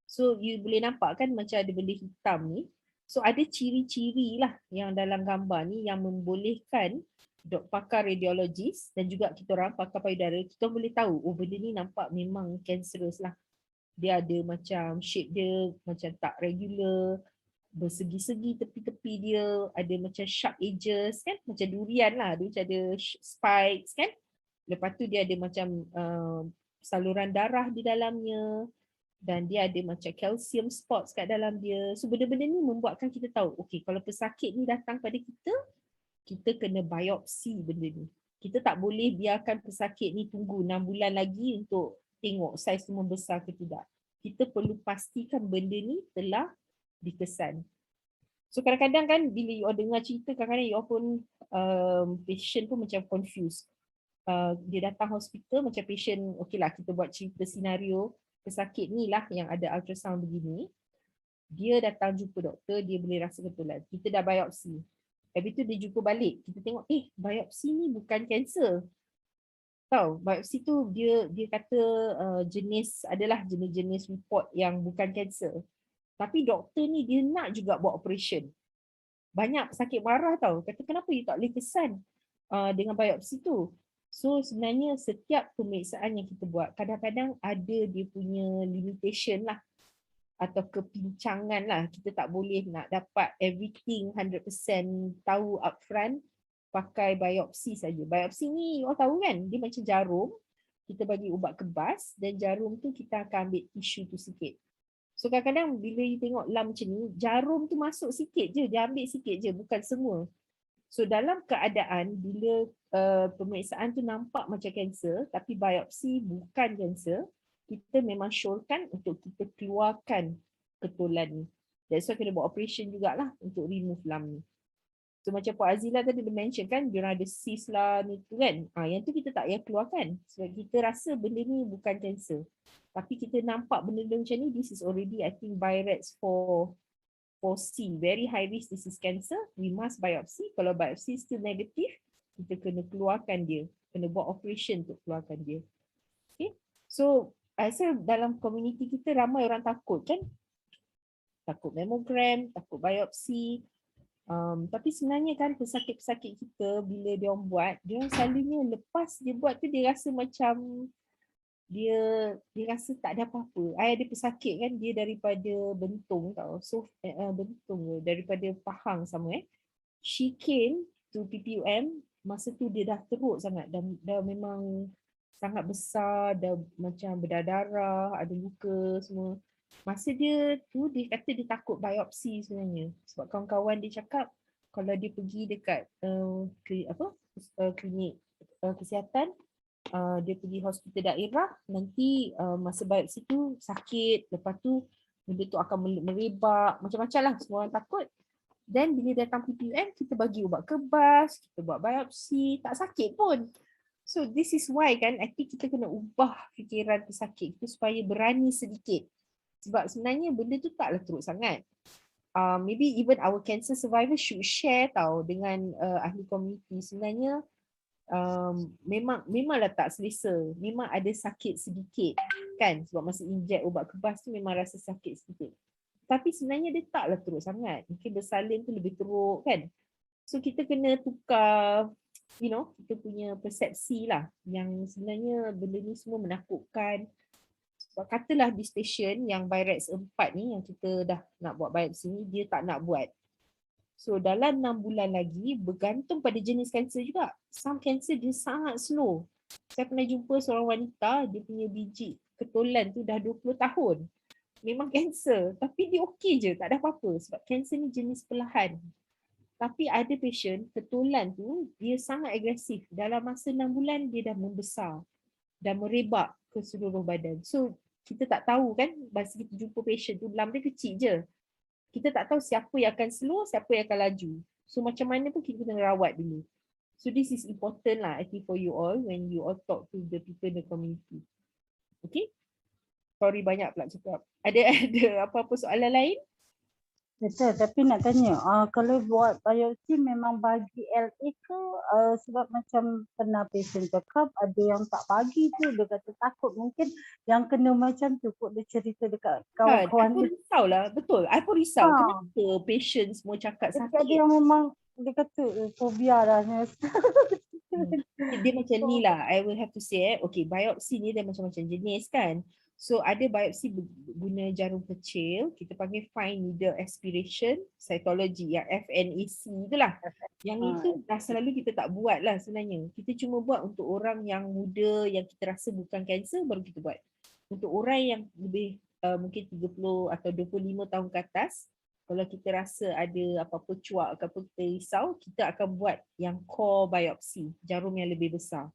So you boleh nampak kan macam ada benda hitam ni. So ada ciri-ciri lah yang dalam gambar ni yang membolehkan pakar radiologis dan juga kita orang pakar payudara, kita boleh tahu benda ni nampak memang cancerous lah. Dia ada macam shape dia macam tak regular, bersegi-segi tepi-tepi dia, ada macam sharp edges kan, macam durian lah, dia macam ada spikes kan. Lepas tu dia ada macam saluran darah di dalamnya, dan dia ada macam calcium spots kat dalam dia. So benda-benda ni membuatkan kita tahu, okay, kalau pesakit ni datang pada kita kena biopsi benda ni. kita tak boleh biarkan pesakit ni tunggu 6 bulan lagi untuk tengok saiz tu membesar ke tidak. Kita perlu pastikan benda ni telah dikesan. So kadang-kadang kan bila you all dengar cerita, kadang-kadang you all pun patient pun macam confused. Dia datang hospital macam patient, okey lah kita buat cerita senario pesakit ni lah yang ada ultrasound begini. Dia datang jumpa doktor, dia boleh rasa kebetulan. Kita dah biopsi. Habis tu dia jumpa balik. Kita tengok, biopsi ni bukan kanser. Tahu, biopsi tu dia kata adalah jenis-jenis report yang bukan kanser. Tapi doktor ni dia nak juga buat operation. Banyak pesakit marah tau. Kata kenapa you tak boleh kesan dengan biopsi tu. So sebenarnya setiap pemeriksaan yang kita buat, kadang-kadang ada dia punya limitation lah. Atau kepincangan lah. Kita tak boleh nak dapat everything 100% tahu upfront pakai biopsi saja. Biopsi ni awak tahu kan, dia macam jarum. Kita bagi ubat kebas dan jarum tu kita akan ambil tisu tu sikit. So kadang-kadang bila you tengok lam macam ni, jarum tu masuk sikit je, dia ambil sikit je, bukan semua. So dalam keadaan bila pemeriksaan tu nampak macam kanser tapi biopsi bukan kanser, kita memang syorkan untuk kita keluarkan ketulan ni. That's why kena buat operation jugalah untuk remove lam ni. So macam Puan Azila tadi dia mention kan, dia ada cyst lah ni tu kan. Yang tu kita tak payah keluarkan sebab kita rasa benda ni bukan kanser. Tapi kita nampak benda-benda macam ni, this is already I think BI-RADS 4C, very high risk, this is cancer, we must biopsi. Kalau biopsi still negatif, kita kena keluarkan dia, kena buat operation untuk keluarkan dia. Okay, so I rasa dalam komuniti kita ramai orang takut kan, takut mammogram, takut biopsi. Tapi sebenarnya kan pesakit-pesakit kita bila dia orang buat, dia orang selalunya lepas dia buat tu dia rasa macam dia rasa tak ada apa-apa. Ada pesakit kan dia daripada Bentong tau. So Bentong daripada Pahang sama she came to PPUM, masa tu dia dah teruk sangat, dah memang sangat besar, dah macam berdarah, ada luka semua. Masa dia tu dia kata dia takut biopsi sebenarnya. Sebab kawan-kawan dia cakap kalau dia pergi dekat klinik kesihatan, dia pergi hospital daerah, nanti masa biopsi tu sakit, lepas tu benda tu akan merebak, macam-macam lah, semua orang takut. Dan bila datang PPUM, kita bagi ubat kebas, kita buat biopsi, tak sakit pun. So this is why kan, I think kita kena ubah fikiran pesakit itu supaya berani sedikit. Sebab sebenarnya benda tu taklah teruk sangat. Maybe even our cancer survivor should share tau dengan ahli komuniti. Sebenarnya memanglah tak selesa, memang ada sakit sedikit kan, sebab masa inject ubat kebas tu memang rasa sakit sedikit. Tapi sebenarnya dia taklah teruk sangat. Mungkin bersalin tu lebih teruk kan. So kita kena tukar kita punya persepsi lah, yang sebenarnya benda ni semua menakutkan. Sebab katalah this patient yang BI-RADS 4 ni yang kita dah nak buat biopsi ni, dia tak nak buat. So dalam 6 bulan lagi bergantung pada jenis kanser juga. Some kanser dia sangat slow. Saya pernah jumpa seorang wanita, dia punya biji ketulan tu dah 20 tahun. Memang kanser, tapi dia okey je, tak ada apa-apa. Sebab kanser ni jenis perlahan. Tapi ada patient, ketulan tu dia sangat agresif. Dalam masa 6 bulan dia dah membesar, dah merebak ke seluruh badan. So kita tak tahu kan, masa kita jumpa patient tu lam dia kecil je. Kita tak tahu siapa yang akan slow, siapa yang akan laju. So macam mana pun kita kena rawat dulu. So this is important lah I think for you all when you all talk to the people in the community. Okay? Sorry banyak pula cakap. Ada apa-apa soalan lain? Betul, tapi nak tanya, kalau buat biopsi memang bagi LA ke? Sebab macam pernah patient cakap ada yang tak bagi tu, dia kata takut mungkin yang kena macam tu kot, dia cerita dekat kawan-kawan dia. I pun risau lah, betul. I pun risau. Kenapa patient semua cakap sakit? Ada yang memang dia kata fobia dah. Dia macam ni lah, I will have to say okay, biopsi ni dia macam-macam jenis kan. So ada biopsi guna jarum kecil, kita panggil fine needle aspiration cytology, yang FNAC itulah. Yang itu dah selalu kita tak buat lah sebenarnya. Kita cuma buat untuk orang yang muda, yang kita rasa bukan kanser, baru kita buat. Untuk orang yang lebih mungkin 30 atau 25 tahun ke atas, Kalau kita rasa ada apa-apa cuak ke apa kita risau, kita akan buat yang core biopsy, jarum yang lebih besar.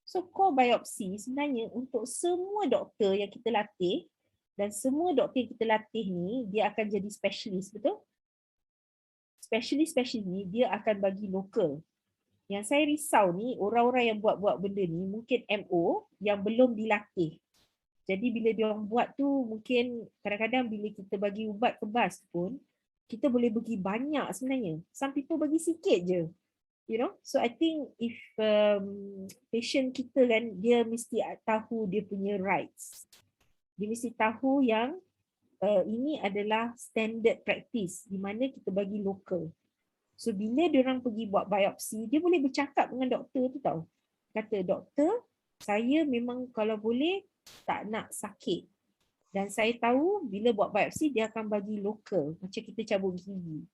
So core biopsy sebenarnya untuk semua doktor yang kita latih, dan semua doktor yang kita latih ni dia akan jadi specialist, betul? Specialist ni dia akan bagi lokal. Yang saya risau ni orang-orang yang buat-buat benda ni mungkin MO yang belum dilatih. Jadi bila dia orang buat tu mungkin kadang-kadang bila kita bagi ubat kebas pun kita boleh bagi banyak sebenarnya. Some people bagi sikit je. You know, so I think if patient kita kan dia mesti tahu dia punya rights. Dia mesti tahu yang ini adalah standard practice di mana kita bagi lokal. So bila diorang pergi buat biopsi, dia boleh bercakap dengan doktor tu tau. Kata, doktor, saya memang kalau boleh tak nak sakit. Dan saya tahu bila buat biopsi dia akan bagi lokal, macam kita cabut gigi.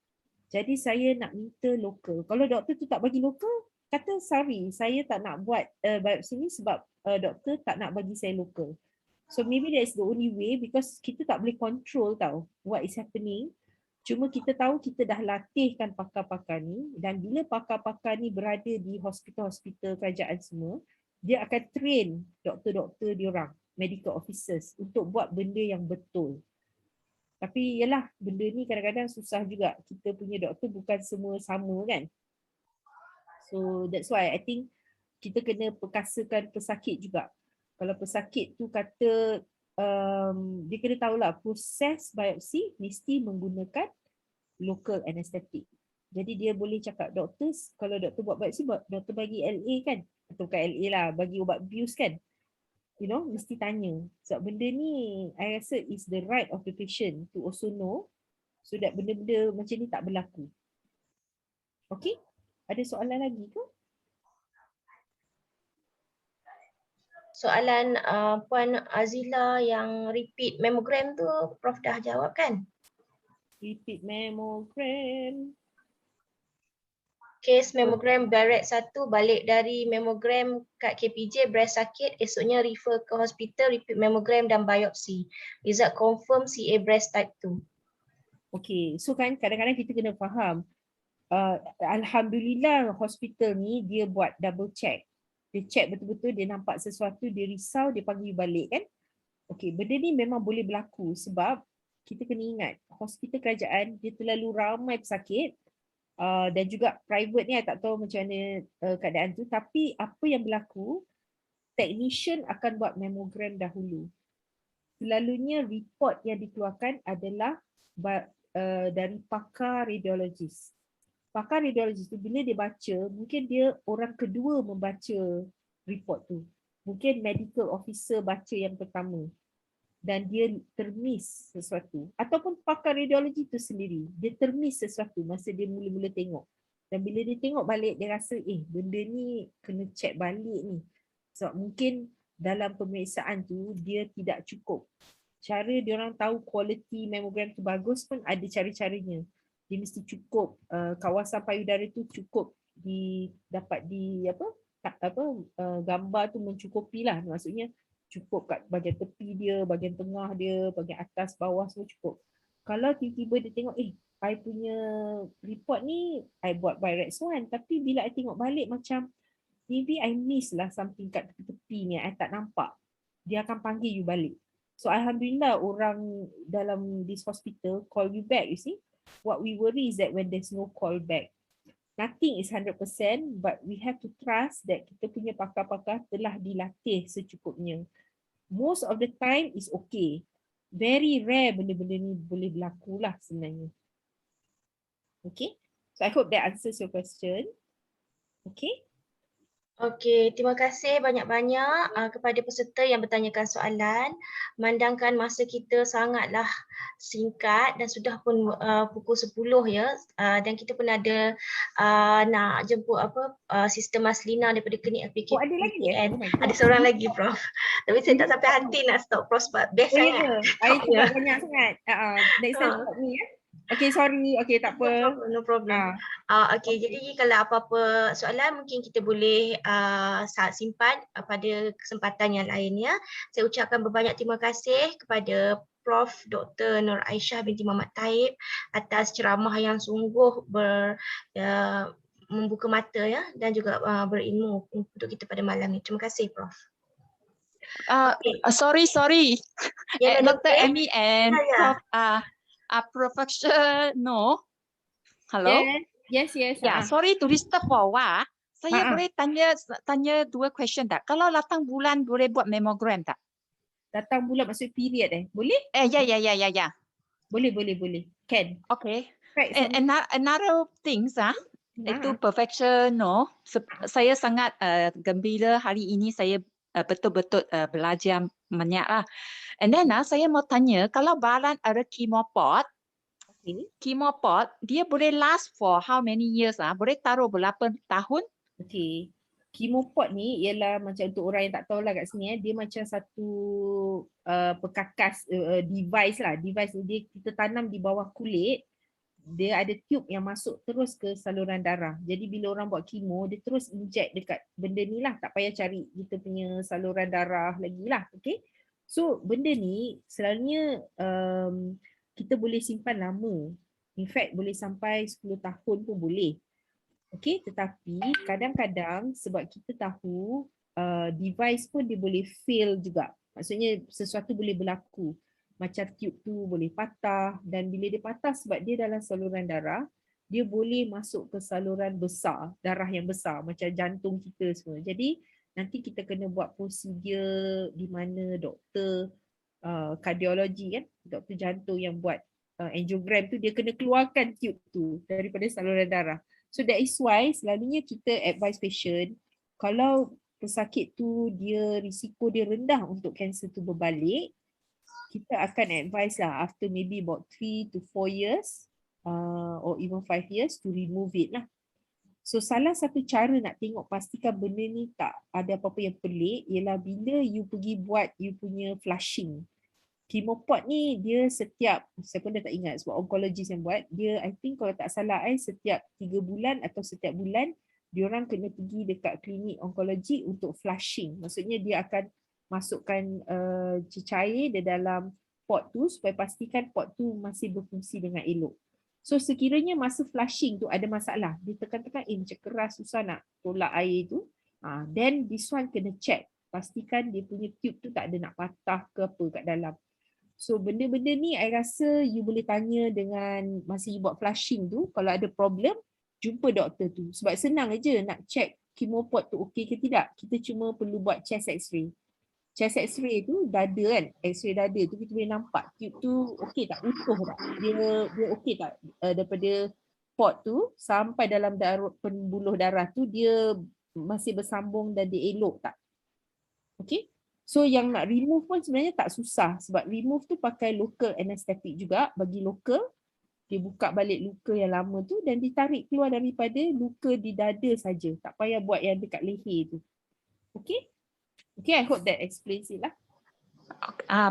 Jadi saya nak minta lokal. Kalau doktor tu tak bagi lokal, kata sorry, saya tak nak buat biopsi ni sebab doktor tak nak bagi saya lokal. So maybe that is the only way because kita tak boleh control tau what is happening. Cuma kita tahu kita dah latihkan pakar-pakar ni dan bila pakar-pakar ni berada di hospital-hospital kerajaan semua, dia akan train doktor-doktor diorang, medical officers untuk buat benda yang betul. Tapi yalah, benda ni kadang-kadang susah juga. Kita punya doktor bukan semua sama kan. So that's why I think kita kena perkasakan pesakit juga. Kalau pesakit tu kata dia kena tahulah proses biopsi mesti menggunakan local anesthetic. Jadi dia boleh cakap doktor, kalau doktor buat biopsi, doktor bagi LA kan? Atau bukan LA lah, bagi ubat bius kan? You know, mesti tanya. Sebab benda ni I rasa is the right of the patient to also know so that benda-benda macam ni tak berlaku. Okay? Ada soalan lagi ke? Soalan Puan Azila yang repeat mammogram tu Prof dah jawab kan? Repeat mammogram. Kes mammogram Barrett 1 balik dari mammogram kat KPJ breast sakit, esoknya refer ke hospital, repeat mammogram dan biopsi. Result confirm CA breast type 2. Okay, so kan kadang-kadang kita kena faham. Alhamdulillah hospital ni dia buat double check. Dia check betul-betul, dia nampak sesuatu, dia risau, dia panggil balik kan. Okay, benda ni memang boleh berlaku sebab kita kena ingat hospital kerajaan dia terlalu ramai pesakit dan juga private ni I tak tahu macam mana keadaan tu, tapi apa yang berlaku, technician akan buat mammogram dahulu. Selalunya report yang dikeluarkan adalah dari pakar radiologis. Pakar radiologis tu bila dia baca, mungkin dia orang kedua membaca report tu. Mungkin medical officer baca yang pertama dan dia termiss sesuatu. Ataupun pakar radiologi tu sendiri, dia termiss sesuatu masa dia mula-mula tengok. Dan bila dia tengok balik, dia rasa benda ni kena check balik ni. Sebab mungkin dalam pemeriksaan tu dia tidak cukup. Cara dia orang tahu kualiti mammogram tu bagus pun ada cara-caranya. Dia mesti cukup kawasan payudara tu cukup dapat gambar tu mencukupi lah, maksudnya cukup kat bahagian tepi dia, bahagian tengah dia, bahagian atas, bawah semua cukup. Kalau tiba-tiba dia tengok I punya report ni I buat by Rex 1 tapi bila I tengok balik macam maybe I miss lah something kat tepi ni, I tak nampak, dia akan panggil you balik. So alhamdulillah orang dalam this hospital call you back, you see. What we worry is that when there's no call back, nothing is 100%, but we have to trust that kita punya pakar-pakar telah dilatih secukupnya. Most of the time is okay. Very rare benda-benda ni boleh berlaku lah sebenarnya. Okay, so I hope that answers your question. Okay. Okey, terima kasih banyak-banyak kepada peserta yang bertanyakan soalan. Memandangkan masa kita sangatlah singkat dan sudah pun pukul 10 ya. Dan kita pun ada nak jemput Sister Maslina daripada Klinik APK. Oh, ada lagi ya? Oh my God. Ada seorang lagi Prof. Tapi saya tak sampai hati nak stop Prof sebab best sangat. Saya juga banyak sangat. Next time stop ni ya. Okay, sorry. Okay, tak No apa. problem, no problem. Okay. Okay, jadi kalau apa-apa soalan mungkin kita boleh simpan pada kesempatan yang lain ya. Saya ucapkan berbanyak terima kasih kepada Prof. Dr. Nur Aisyah binti Muhammad Taib atas ceramah yang sungguh membuka mata ya dan juga berilmu untuk kita pada malam ini. Terima kasih Prof. Sorry. Ya, Dr. okay. Amy and Ya. Professor No. Hello. Yes. Ya, sorry to disturb for a while. Saya boleh tanya 2 question tak? Kalau datang bulan boleh buat mammogram tak? Datang bulan maksud period boleh? Ya. Boleh. Can. Okay. Right, Another things itu Professor No. Saya sangat gembira hari ini saya betul-betul belajar banyak lah. And then saya mau tanya kalau barang ada chemopod, chemopod dia boleh last for how many years Boleh taruh berapa tahun? Okay. Chemopod ni ialah macam untuk orang yang tak tahu lah kat sini dia macam satu perkakas device lah. Device ni dia kita tanam di bawah kulit. Dia ada tube yang masuk terus ke saluran darah. Jadi bila orang buat kemo, dia terus inject dekat benda ni lah. Tak payah cari kita punya saluran darah lagi lah. Okay. So benda ni selalunya kita boleh simpan lama. In fact boleh sampai 10 tahun pun boleh. Okay, tetapi kadang-kadang sebab kita tahu device pun dia boleh fail juga. Maksudnya sesuatu boleh berlaku. Macam tube tu boleh patah dan bila dia patah sebab dia dalam saluran darah, dia boleh masuk ke saluran besar, darah yang besar macam jantung kita semua. Jadi nanti kita kena buat prosedur di mana doktor kardiologi doktor jantung yang buat angiogram tu dia kena keluarkan tube tu daripada saluran darah. So that is why selalunya kita advise patient kalau pesakit tu risiko dia rendah untuk kanser tu berbalik, kita akan advise lah after maybe about 3 to 4 years or even 5 years to remove it lah. So salah satu cara nak tengok pastikan benda ni tak ada apa-apa yang pelik ialah bila you pergi buat you punya flushing. Chemopod ni dia setiap, saya pun dah tak ingat sebab onkologis yang buat, dia I think kalau tak salah setiap 3 bulan atau setiap bulan diorang kena pergi dekat klinik onkologi untuk flushing. Maksudnya dia akan masukkan cecair di dalam pot tu supaya pastikan pot tu masih berfungsi dengan elok. So sekiranya masa flushing tu ada masalah, dia tekan-tekan macam keras susah nak tolak air tu, then this one kena check, pastikan dia punya tube tu tak ada nak patah ke apa kat dalam. So benda-benda ni I rasa you boleh tanya dengan masa you buat flushing tu, kalau ada problem jumpa doktor tu sebab senang aja nak check chemopod tu okey ke tidak. Kita cuma perlu buat chest x-ray. Chest x-ray tu dada kan, x-ray dada tu kita boleh nampak tube tu okey tak, utuh tak, dia okey tak daripada pot tu sampai dalam pembuluh darah tu dia masih bersambung dan dia elok tak. Okey. So yang nak remove pun sebenarnya tak susah sebab remove tu pakai local anesthetic juga, bagi local dia buka balik luka yang lama tu dan ditarik keluar daripada luka di dada saja, tak payah buat yang dekat leher tu. Okey? Okay, I hope that explains it lah.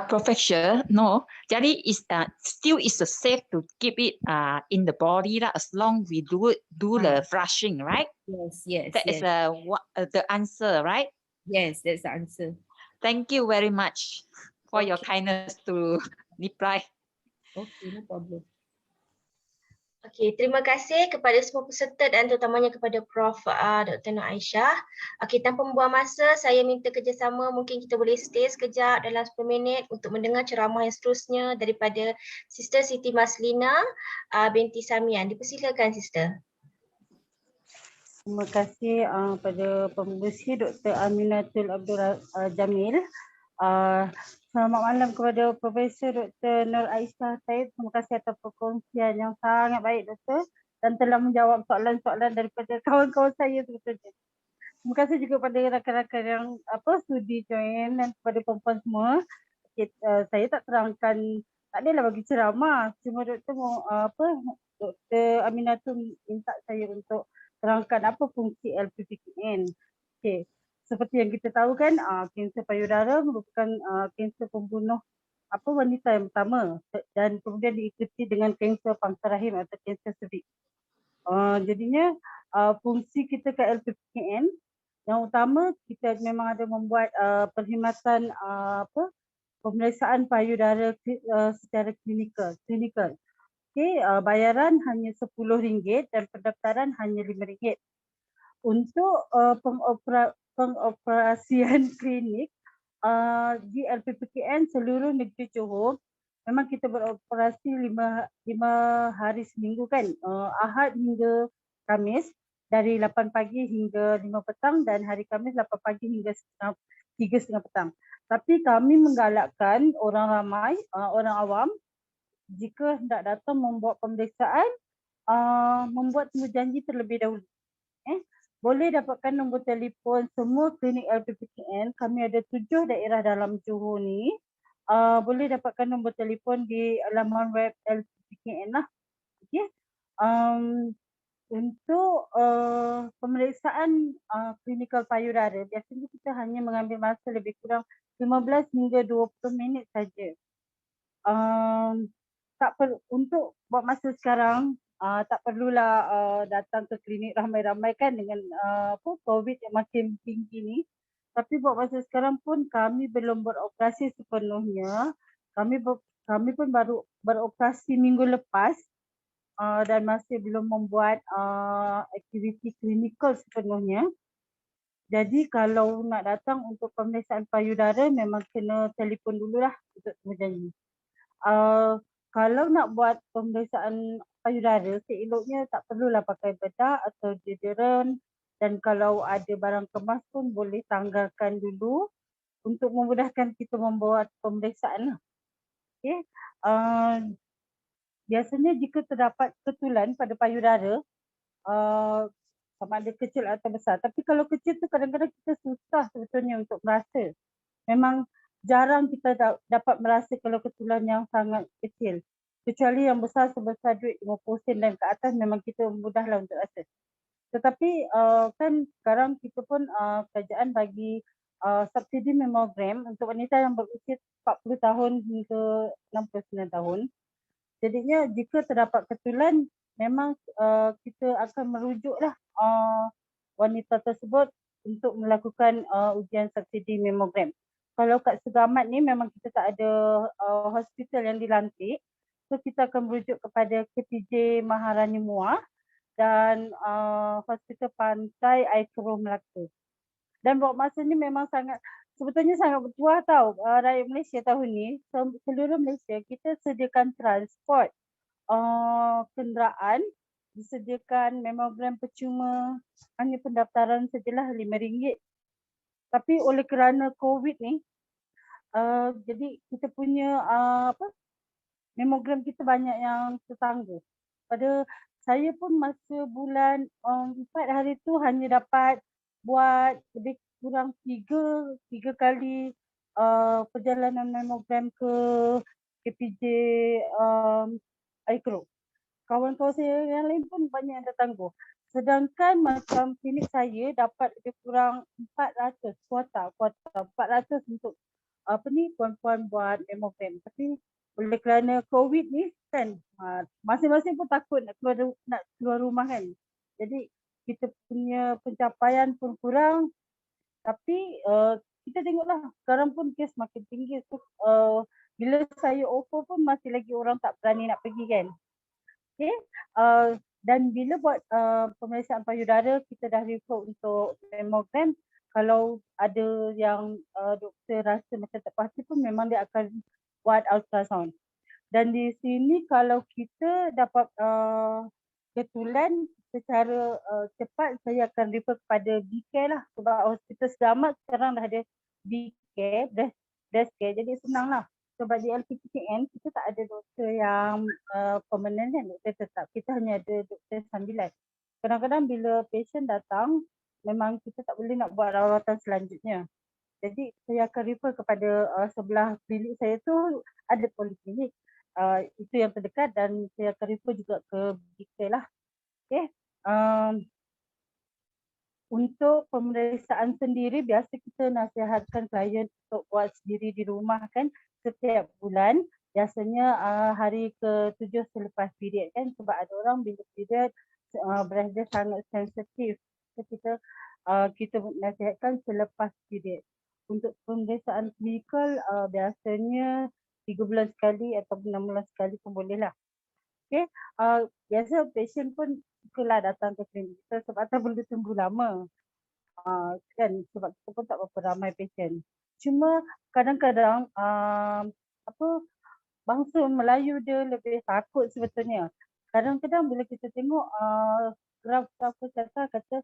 Professor, no. Jadi still is safe to keep it in the body lah as long we do the flushing, right? Yes. That is the answer, right? Yes, that's the answer. Thank you very much for your kindness to reply. Okay, no problem. Okey, terima kasih kepada semua peserta dan terutamanya kepada Prof. Dr. Nur Aisyah. Okey, tanpa membuang masa, saya minta kerjasama, mungkin kita boleh stay sekejap dalam 10 minit untuk mendengar ceramah yang seterusnya daripada Sister Siti Maslina binti Samian. Dipersilakan, Sister. Terima kasih pada pengerusi Dr. Aminatul Abdul Jamil. Selamat malam kepada Profesor Dr. Nur Aisyah Taib. Terima kasih atas perkongsian yang sangat baik Doktor dan telah menjawab soalan-soalan daripada kawan-kawan saya sebetulnya. Terima kasih juga kepada rakan-rakan yang sudi join dan kepada perempuan semua. Saya tak terangkan, tak adalah bagi ceramah. Cuma Doktor Dr. Aminatul minta saya untuk terangkan apa fungsi LPPKN. Okey. Seperti yang kita tahu kan, kanser payudara merupakan kanser pembunuh wanita yang pertama dan kemudian diikuti dengan kanser pangkal rahim atau kanser cervix. Jadinya fungsi kita ke LPPKN yang utama kita memang ada membuat perkhidmatan pemeriksaan payudara secara klinikal. Okey, bayaran hanya RM10 dan pendaftaran hanya RM5. Untuk pengoperasian klinik di LPPKN seluruh negeri Johor, memang kita beroperasi 5 hari seminggu kan, Ahad hingga Khamis dari 8 pagi hingga 5 petang dan hari Khamis 8 pagi hingga 3:30 petang. Tapi kami menggalakkan orang ramai, orang awam jika hendak datang membuat pemeriksaan, membuat temu janji terlebih dahulu. Boleh dapatkan nombor telefon semua klinik LPPKN. Kami ada 7 daerah dalam Johor ni. Boleh dapatkan nombor telefon di laman web LPPKN lah. Okay. Untuk pemeriksaan klinikal payudara, biasanya kita hanya mengambil masa lebih kurang 15 hingga 20 minit saja. Untuk buat masa sekarang, tak perlulah datang ke klinik ramai-ramai kan dengan COVID yang makin tinggi ni. Tapi buat masa sekarang pun kami belum beroperasi sepenuhnya. Kami pun baru beroperasi minggu lepas dan masih belum membuat aktiviti klinikal sepenuhnya. Jadi kalau nak datang untuk pemeriksaan payudara memang kena telefon dululah untuk temu janji. Kalau nak buat pemeriksaan payudara, seeloknya tak perlulah pakai bedak atau deodorant dan kalau ada barang kemas pun boleh tanggalkan dulu untuk memudahkan kita membuat pemeriksaan. Okay. Biasanya jika terdapat ketulan pada payudara, sama ada kecil atau besar, tapi kalau kecil tu kadang-kadang kita susah sebetulnya untuk merasa. Memang jarang kita dapat merasa kalau ketulan yang sangat kecil. Kecuali yang besar sebesar duit 50 sen dan ke atas memang kita mudahlah untuk rasa. Tetapi kan sekarang kita pun kerajaan bagi subsidi mamogram untuk wanita yang berusia 40 tahun hingga 69 tahun. Jadinya jika terdapat ketulan memang kita akan merujuklah wanita tersebut untuk melakukan ujian subsidi mamogram. Kalau kat Segamat ni memang kita tak ada hospital yang dilantik. So kita akan merujuk kepada KTJ Maharani Muar dan Hospital Pantai Aikro Melaka. Dan buat masa ni memang sebetulnya sangat bertuah tau rakyat Malaysia tahun ni. Seluruh Malaysia kita sediakan transport, kenderaan, disediakan mamogram percuma, hanya pendaftaran sajalah RM5. Tapi oleh kerana COVID ni, jadi kita punya mamogram kita banyak yang tertangguh. Pada saya pun masa bulan 4 hari tu hanya dapat buat lebih kurang 3 kali perjalanan mamogram ke KPJ Aikro. Kawan-kawan saya yang lain pun banyak yang tertangguh. Sedangkan macam klinik saya dapat lebih kurang 400 kuota 400 untuk puan-puan buat mamogram. Tapi oleh kerana COVID ni kan masing-masing pun takut nak keluar rumah kan. Jadi kita punya pencapaian pun kurang. Tapi kita tengoklah sekarang pun kes makin tinggi. So, bila saya offer pun masih lagi orang tak berani nak pergi kan. Okay. Dan bila buat pemeriksaan payudara, kita dah refer untuk mamogram. Kalau ada yang doktor rasa macam tak pasti pun memang dia akan buat ultrasound. Dan di sini kalau kita dapat ketulan secara cepat, saya akan refer kepada B-Care lah. Sebab Hospital Segamat sekarang dah ada B-Care, breast care. Jadi senang lah. Sebab di LPPKN kita tak ada doktor yang permanent kan, doktor tetap. Kita hanya ada doktor sambilan. Kadang-kadang bila patient datang, memang kita tak boleh nak buat rawatan selanjutnya. Jadi saya akan refer kepada sebelah klinik saya tu ada poliklinik. Itu yang terdekat dan saya akan refer juga ke B-Care lah. Okay. Untuk pemeriksaan sendiri biasa kita nasihatkan klien untuk buat sendiri di rumah kan setiap bulan. Biasanya hari ke-7 selepas period kan, sebab ada orang bila period breast dia sangat sensitif. So kita nasihatkan selepas period. Untuk pemeriksaan klinikal biasanya 3 bulan sekali atau 6 bulan sekali pun boleh lah. Okay. Biasa patient pun sukalah datang ke klinik kita sebab tak boleh tunggu lama. Kan sebab kita pun tak berapa ramai patient. Cuma kadang-kadang bangsa Melayu dia lebih takut sebetulnya. Kadang-kadang bila kita tengok graf-graf kata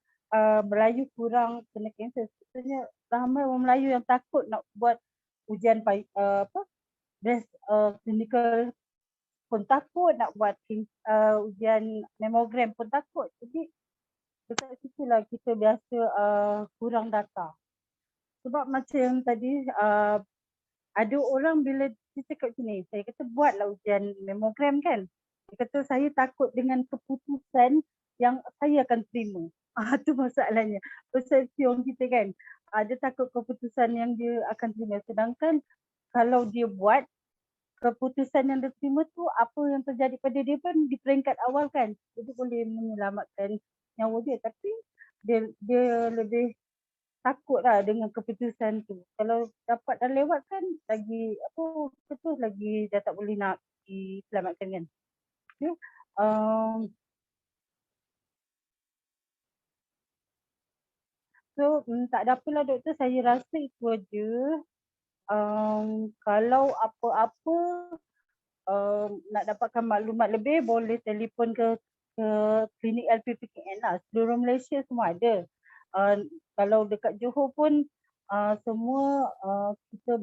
Melayu kurang kena kanser, sebetulnya ramai orang Melayu yang takut nak buat ujian breast clinical pun takut, nak buat ujian mammogram pun takut. Jadi dekat situ lah kita biasa kurang data. Sebab macam tadi ada orang bila dia cakap sini, saya kata buatlah ujian mammogram kan. Dia kata saya takut dengan keputusan yang saya akan terima. Tu masalahnya. Persepsi orang kita kan. Dia takut keputusan yang dia akan terima. Sedangkan kalau dia buat, keputusan yang diterima tu apa yang terjadi pada dia pun di peringkat awal kan. Jadi boleh menyelamatkan nyawa dia. Tapi dia lebih takut lah dengan keputusan tu. Kalau dapat dah lewat kan lagi betul lagi dah tak boleh nak diselamatkan kan. Okay. So tak ada apalah doktor, saya rasa itu aja. Kalau apa-apa nak dapatkan maklumat lebih boleh telefon ke klinik LPPKN lah. Seluruh Malaysia semua ada. Kalau dekat Johor pun semua kita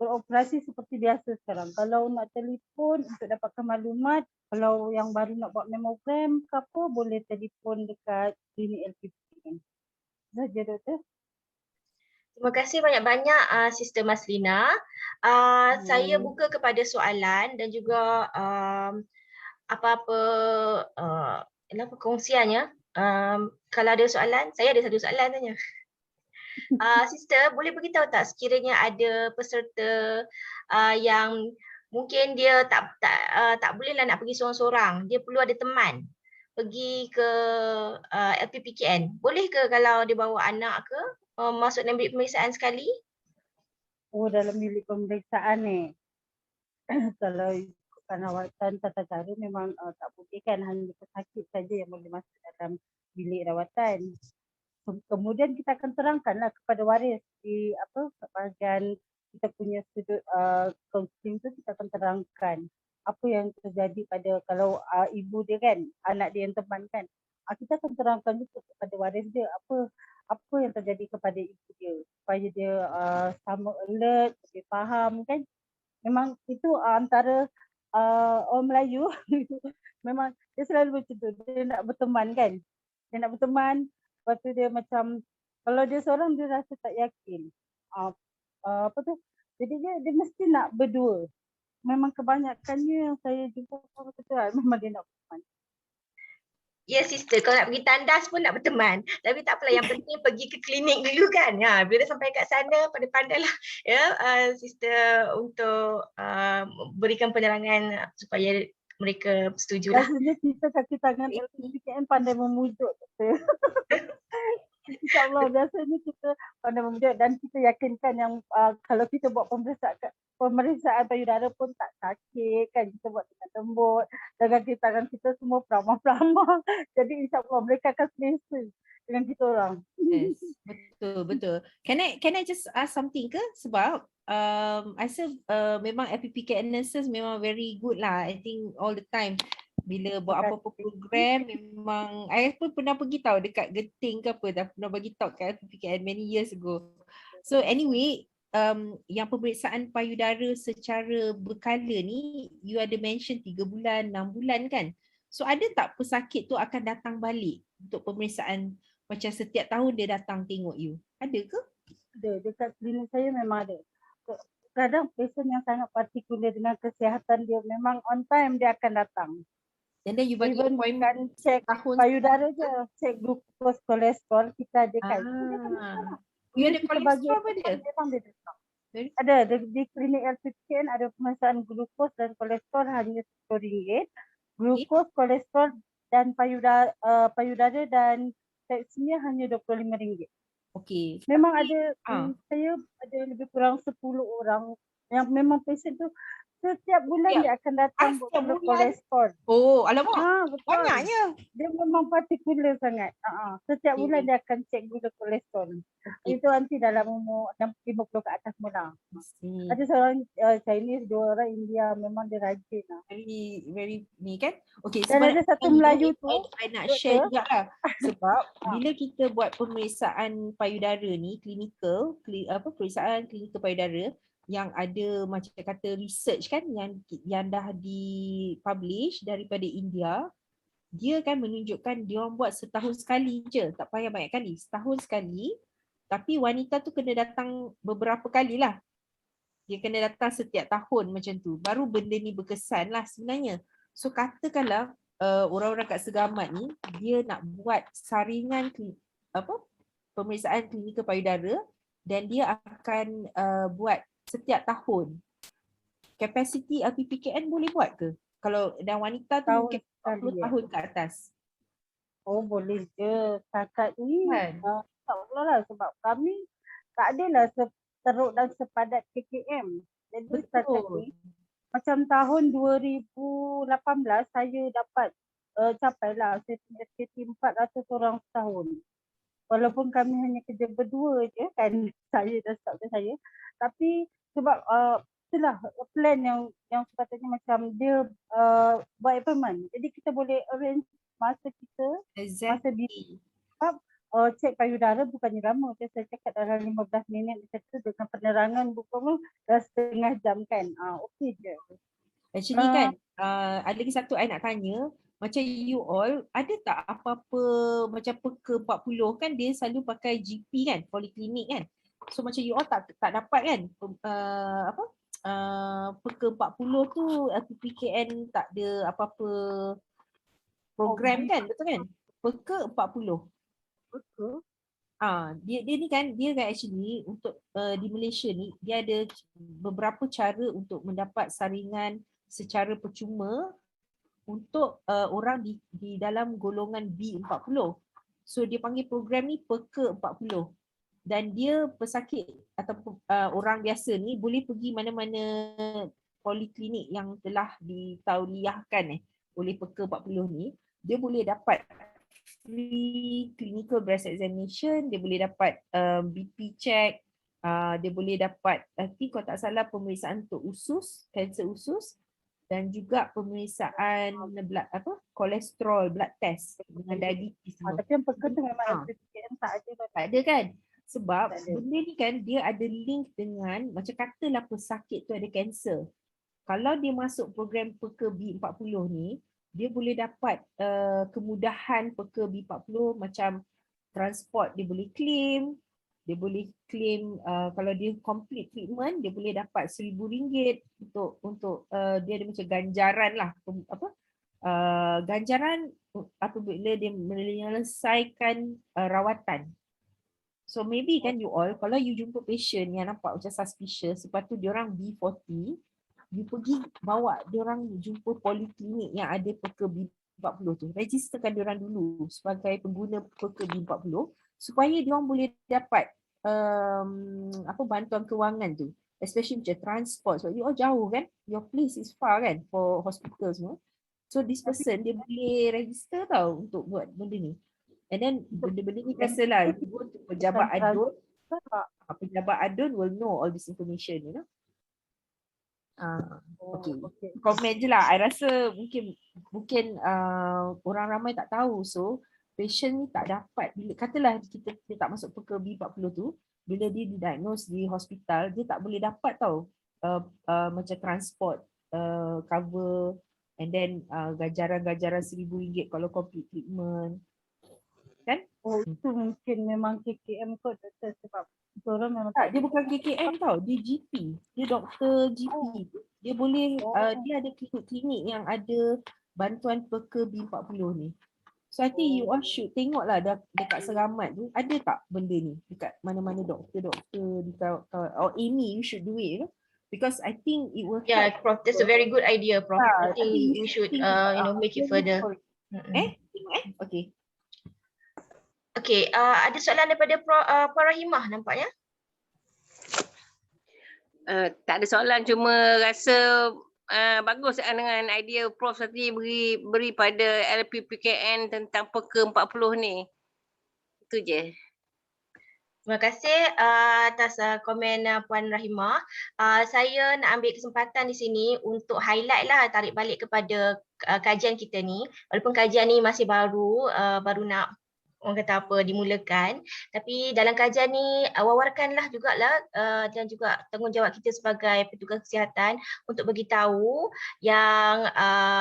beroperasi seperti biasa sekarang. Kalau nak telefon untuk dapatkan maklumat, kalau yang baru nak buat mammogram ke apa, boleh telefon dekat klinik LPPKN. Saja doktor. Terima kasih banyak-banyak Sister Maslina. Saya buka kepada soalan dan juga apa-apa perkongsiannya. Kalau ada soalan, saya ada satu soalan tanya. Sister, boleh beritahu tak sekiranya ada peserta yang mungkin dia tak bolehlah nak pergi seorang-seorang, dia perlu ada teman pergi ke LPPKN. Boleh ke kalau dia bawa anak ke masuk dalam bilik pemeriksaan sekali? Oh, dalam bilik pemeriksaan ni. Kalau ikutkan rawatan tata cara memang tak boleh kan, hanya pesakit saja yang boleh masuk dalam bilik rawatan. Kemudian kita akan terangkanlah kepada waris di bahagian kita punya sudut counseling tu, kita akan terangkan apa yang terjadi pada kalau ibu dia kan, anak dia yang teman kan. Kita akan terangkan juga kepada waris dia apa yang terjadi kepada ibu dia supaya dia sama alert, lebih faham kan. Memang itu antara orang Melayu memang dia selalu macam tu, dia nak berteman kan. Dia nak berteman, lepas tu dia macam kalau dia seorang dia rasa tak yakin. Jadi dia mesti nak berdua. Memang kebanyakannya yang saya jumpa orang tu memang dia nak berteman. Ya sister, kalau nak pergi tandas pun nak berteman. Tapi tak apalah, yang penting pergi ke klinik dulu kan. Bila dah sampai kat sana, pandai-pandailah ya sister untuk berikan penerangan supaya mereka setuju lah. Rasanya kita kaki tangan LPPKN pandai memujuk. InsyaAllah biasanya kita pandai memujuk dan kita yakinkan yang kalau kita buat pemeriksaan payudara pun tak sakit kan, kita buat dengan lembut, dan kaki tangan kita semua peramah-peramah. Jadi insyaAllah mereka akan selesa dengan kita orang. Yes, betul. Can I just ask something ke? Sebab I rasa memang LPPKN nurses memang very good lah. I think all the time bila buat apa-apa program memang I pun pernah pergi tahu dekat Genting ke apa, dah pernah bagi tahu kat LPPKN many years ago. So anyway, yang pemeriksaan payudara secara berkala ni you ada mention 3 bulan, 6 bulan kan? So ada tak pesakit tu akan datang balik untuk pemeriksaan macam setiap tahun dia datang tengok you? Ada ke? Ada, dekat klinik saya memang ada. Kadang patient yang sangat partikular dengan kesihatan dia memang on time dia akan datang. And then you bagi Even appointment bukan cek tahun payudara je, cek glukos, kolesterol kita ada kat Ah. You bila ada kita bagi kolesterol apa dia? appointment memang dia datang. Very- Ada di klinik LPPN ada pemeriksaan glukos dan kolesterol hanya RM10. Glukos, kolesterol dan payudara dan pap smear hanya RM25. Okay. Memang ada Ah. saya ada lebih kurang 10 orang yang memang patient tu setiap bulan Setiap- dia akan datang buat setiap blood bulan? kolesterol. Oh, alamak. Betul. Banyaknya. Dia memang partikular sangat. Setiap Okay. bulan dia akan cek gula kolesterol. Okay. Itu nanti dalam umur 50 ke atas mula. See. Ada seorang Chinese, 2 orang India, memang dia rajin lah. Very ni kan. Okay, Dan ada satu Melayu tu, I nak share doktor. juga lah. Sebab bila kita buat pemeriksaan payudara ni, pemeriksaan klinikal payudara yang ada macam kata research kan yang dah dipublish daripada India, dia kan menunjukkan dia orang buat setahun sekali je, tak payah banyak kali, setahun sekali. Tapi wanita tu kena datang beberapa kali lah. Dia kena datang setiap tahun macam tu. Baru benda ni berkesan lah sebenarnya. So katakanlah orang-orang kat Segamat ni, dia nak buat saringan pemeriksaan klinikal payudara dan dia akan buat setiap tahun. Kapasiti LPPKN boleh buat ke? Kalau dan wanita tu Tahun mungkin 40 sekali, ya? tahun ke atas. Oh boleh je. Setakat ni Kan? tak boleh lah sebab kami tak adalah seteruk dan sepadat KKM. Jadi setakat Betul. ni macam tahun 2018 saya dapat capailah saya punya KT 400 orang setahun. Walaupun kami hanya kerja berdua je kan, saya dan staff saya. Tapi sebab itulah plan yang sepatutnya macam dia buat appointment. Jadi kita boleh arrange masa kita, masa di Exactly. cek payudara bukannya lama. Saya cakap dalam 15 minit macam tu dengan penerangan bukan dah setengah jam kan. Okey je. Actually kan, ada lagi satu I nak tanya. Macam you all, ada tak apa-apa macam peka 40 kan dia selalu pakai GP kan, poliklinik kan. So macam you all tak dapat kan peka 40 tu LPPKN tak ada apa-apa program kan, betul kan? Peka 40. Betul. Dia ni kan, dia kan actually untuk di Malaysia ni dia ada beberapa cara untuk mendapat saringan secara percuma untuk orang di dalam golongan B40. So dia panggil program ni Peka 40. Dan dia pesakit ataupun orang biasa ni boleh pergi mana-mana poliklinik yang telah ditauliahkan oleh Peka 40 ni, dia boleh dapat free clinical breast examination, dia boleh dapat BP check, dia boleh dapat kalau tak salah pemeriksaan untuk usus, kanser usus, dan juga pemeriksaan kolesterol, blood test dengan diabetes semua. Tapi yang peka tu memang LPPKM tak ada. Tak ada kan? Sebab Tak ada. benda ni kan dia ada link dengan macam katalah pesakit tu ada kanser. Kalau dia masuk program Peka B40 ni, dia boleh dapat kemudahan Peka B40 macam transport dia boleh claim. Dia boleh claim kalau dia complete treatment dia boleh dapat RM1,000 untuk dia ada macam ganjaran lah ganjaran apabila dia menyelesaikan rawatan. So maybe kan you all kalau you jumpa patient yang nampak macam suspicious, lepas tu diorang B40, you pergi bawa diorang jumpa poliklinik yang ada Peka B40 tu. Registerkan diorang dulu sebagai pengguna Peka B40 supaya diorang boleh dapat bantuan kewangan tu, especially macam transport. So you all jauh kan, your place is far kan for hospital semua. So this person dia boleh register tau untuk buat benda ni. And then benda-benda ni biasalah you go to pejabat adun, pejabat adun will know all this information, you know. Okay. Komen je lah. I rasa mungkin orang ramai tak tahu. So patient ni tak dapat, bila katalah dia tak masuk Peka B40 tu, bila dia didiagnose di hospital, dia tak boleh dapat tau macam transport cover, and then ganjaran-ganjaran RM1,000 kalau complete treatment kan. Oh itu mungkin memang KKM kot doktor sebab orang memang tak, dia bukan KKM tau, dia GP, dia doktor GP. Dia boleh dia ada klinik yang ada bantuan peka B40 ni. So I think you all should tengok lah dekat Seramat tu ada tak benda ni dekat mana-mana doktor-doktor dekat or Amy, you should do it, you know? Because I think it will Yeah, help. Prof, that's a very good idea, Prof. I think you you should think make it further. Okay. Okay, ada soalan daripada Puan Rahimah nampaknya. Tak ada soalan, cuma rasa bagus dengan idea Prof tadi beri pada LPPKN tentang peka 40 ni. Itu je. Terima kasih atas komen Puan Rahimah. Saya nak ambil kesempatan di sini untuk highlight lah, tarik balik kepada kajian kita ni. Walaupun kajian ni masih baru nak orang kata apa dimulakan, tapi dalam kajian ni wawarkanlah jugalah dan juga tanggungjawab kita sebagai petugas kesihatan untuk bagi tahu yang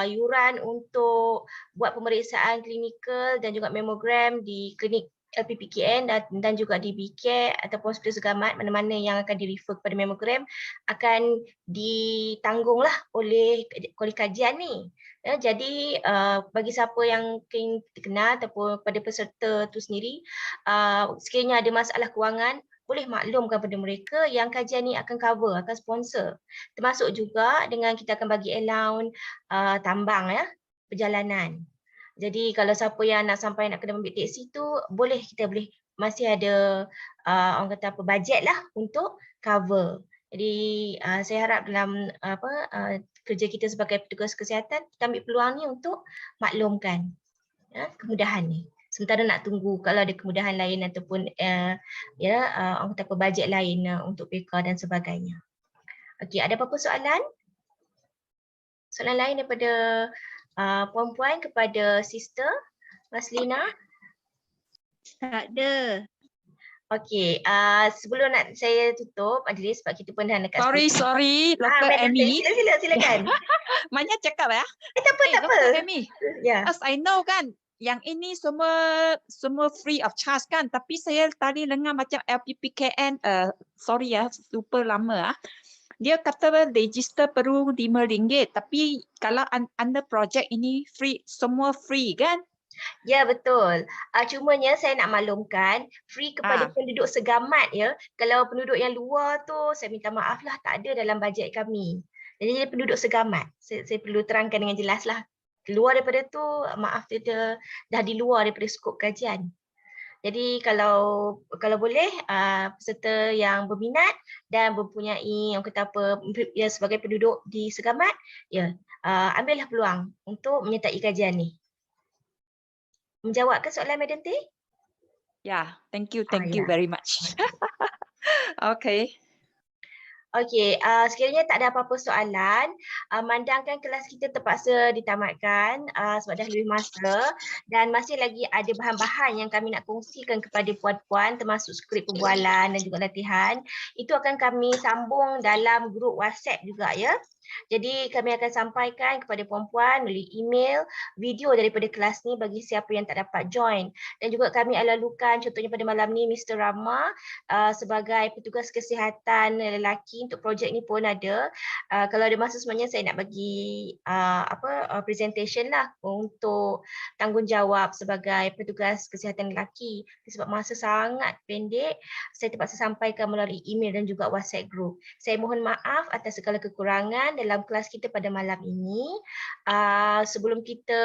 yuran untuk buat pemeriksaan klinikal dan juga mamogram di klinik LPPKN dan juga di BCare ataupun hospital segamat, mana-mana yang akan direfer kepada mamogram akan ditanggunglah oleh kajian ni. Ya, jadi bagi siapa yang terkenal ataupun pada peserta tu sendiri, sekiranya ada masalah kewangan, boleh maklumkan kepada mereka yang kajian ni akan cover, akan sponsor. Termasuk juga dengan kita akan bagi allowance tambang ya, perjalanan. Jadi kalau siapa yang nak kena ambil teksi tu, kita boleh masih ada orang kata apa bajet lah untuk cover. Jadi saya harap dalam kerja kita sebagai petugas kesihatan, kita ambil peluang ni untuk maklumkan kemudahan ni. Sementara nak tunggu kalau ada kemudahan lain ataupun orang kata apa bajet lain untuk PK dan sebagainya. Okey, ada apa-apa soalan? Soalan lain daripada puan-puan kepada sister Maslina? Tak ada. Okey, sebelum nak saya tutup majlis sebab kita pun dah dekat Sorry, Dr. Amy. Silakan. Banyak cakap ya. Tak apa. Dr. Amy. Ya. As I know kan, yang ini semua free of charge kan, tapi saya tadi dengar macam LPPKN, sorry ya, super lama dia kata register perlu RM5, tapi kalau under project ini free, semua free kan? Ya betul. Cumanya saya nak maklumkan free kepada penduduk segamat ya. Kalau penduduk yang luar tu saya minta maaf lah, tak ada dalam bajet kami. Jadi penduduk segamat. Saya perlu terangkan dengan jelas lah. Keluar daripada tu maaf dia dah di luar daripada skop kajian. Jadi kalau boleh peserta yang berminat dan mempunyai yang kata apa ya sebagai penduduk di segamat ya ambillah peluang untuk menyertai kajian ni. Menjawab ke soalan Madam T? Ya, thank you very much. Okay. Okey, sekiranya tak ada apa-apa soalan, mandangkan kelas kita terpaksa ditamatkan sebab dah lebih masa dan masih lagi ada bahan-bahan yang kami nak kongsikan kepada puan-puan termasuk skrip perbualan dan juga latihan. Itu akan kami sambung dalam grup WhatsApp juga ya. Jadi kami akan sampaikan kepada puan-puan melalui email video daripada kelas ni bagi siapa yang tak dapat join. Dan juga kami lalukan contohnya pada malam ni Mr. Rama sebagai petugas kesihatan lelaki untuk projek ni pun ada. Kalau ada masa sebenarnya saya nak bagi presentation lah untuk tanggungjawab sebagai petugas kesihatan lelaki. Sebab masa sangat pendek, saya terpaksa sampaikan melalui email dan juga WhatsApp group. Saya mohon maaf atas segala kekurangan dalam kelas kita pada malam ini. Sebelum kita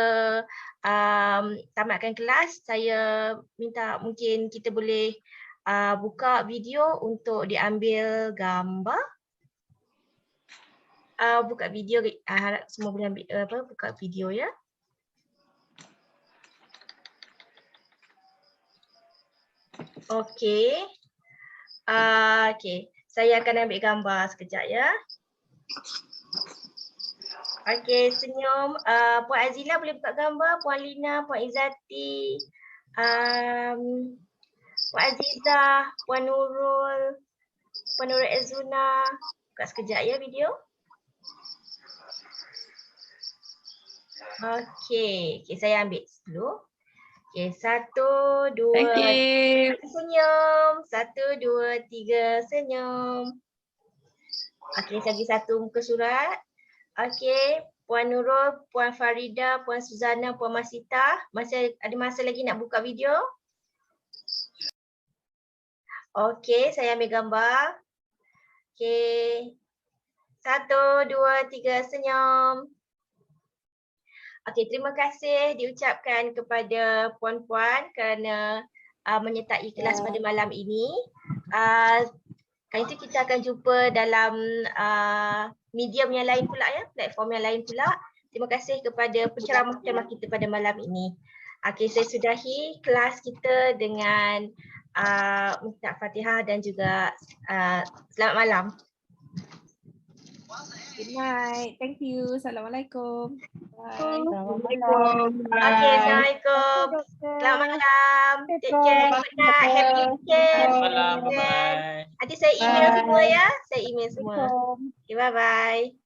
tamatkan kelas, saya minta mungkin kita boleh buka video untuk diambil gambar. Buka video, harap semua boleh ambil buka video ya. Okey. Okey, saya akan ambil gambar sekejap ya. Okey, senyum. Puan Azila boleh buka gambar, Puan Lina, Puan Izzati, Puan Azizah, Puan Nurul Ezuna. Buka sekejap ya video. Okey, saya ambil dulu. Okey, 1, 2, Thank you. senyum. 1, 2, 3, senyum. Okey, saya bagi satu muka surat. Okey, Puan Nurul, Puan Farida, Puan Suzana, Puan Masita. Masih ada masa lagi nak buka video? Okey, saya ambil gambar. Okey. 1, 2, 3, senyum. Okey, terima kasih diucapkan kepada puan-puan kerana menyertai kelas pada malam ini. Kali itu kita akan jumpa dalam medium yang lain pula ya, platform yang lain pula. Terima kasih kepada penceramah-penceramah kita pada malam ini. Okey, saya sudahi kelas kita dengan minta Fatihah dan juga selamat malam. Good night. Thank you. Assalamualaikum. Bye. Assalamualaikum. Okey, Assalamualaikum. Selamat malam. Take care. Good night. Happy weekend. Selamat malam. Bye. Nanti saya email semua ya. Saya email semua. Okay, bye-bye.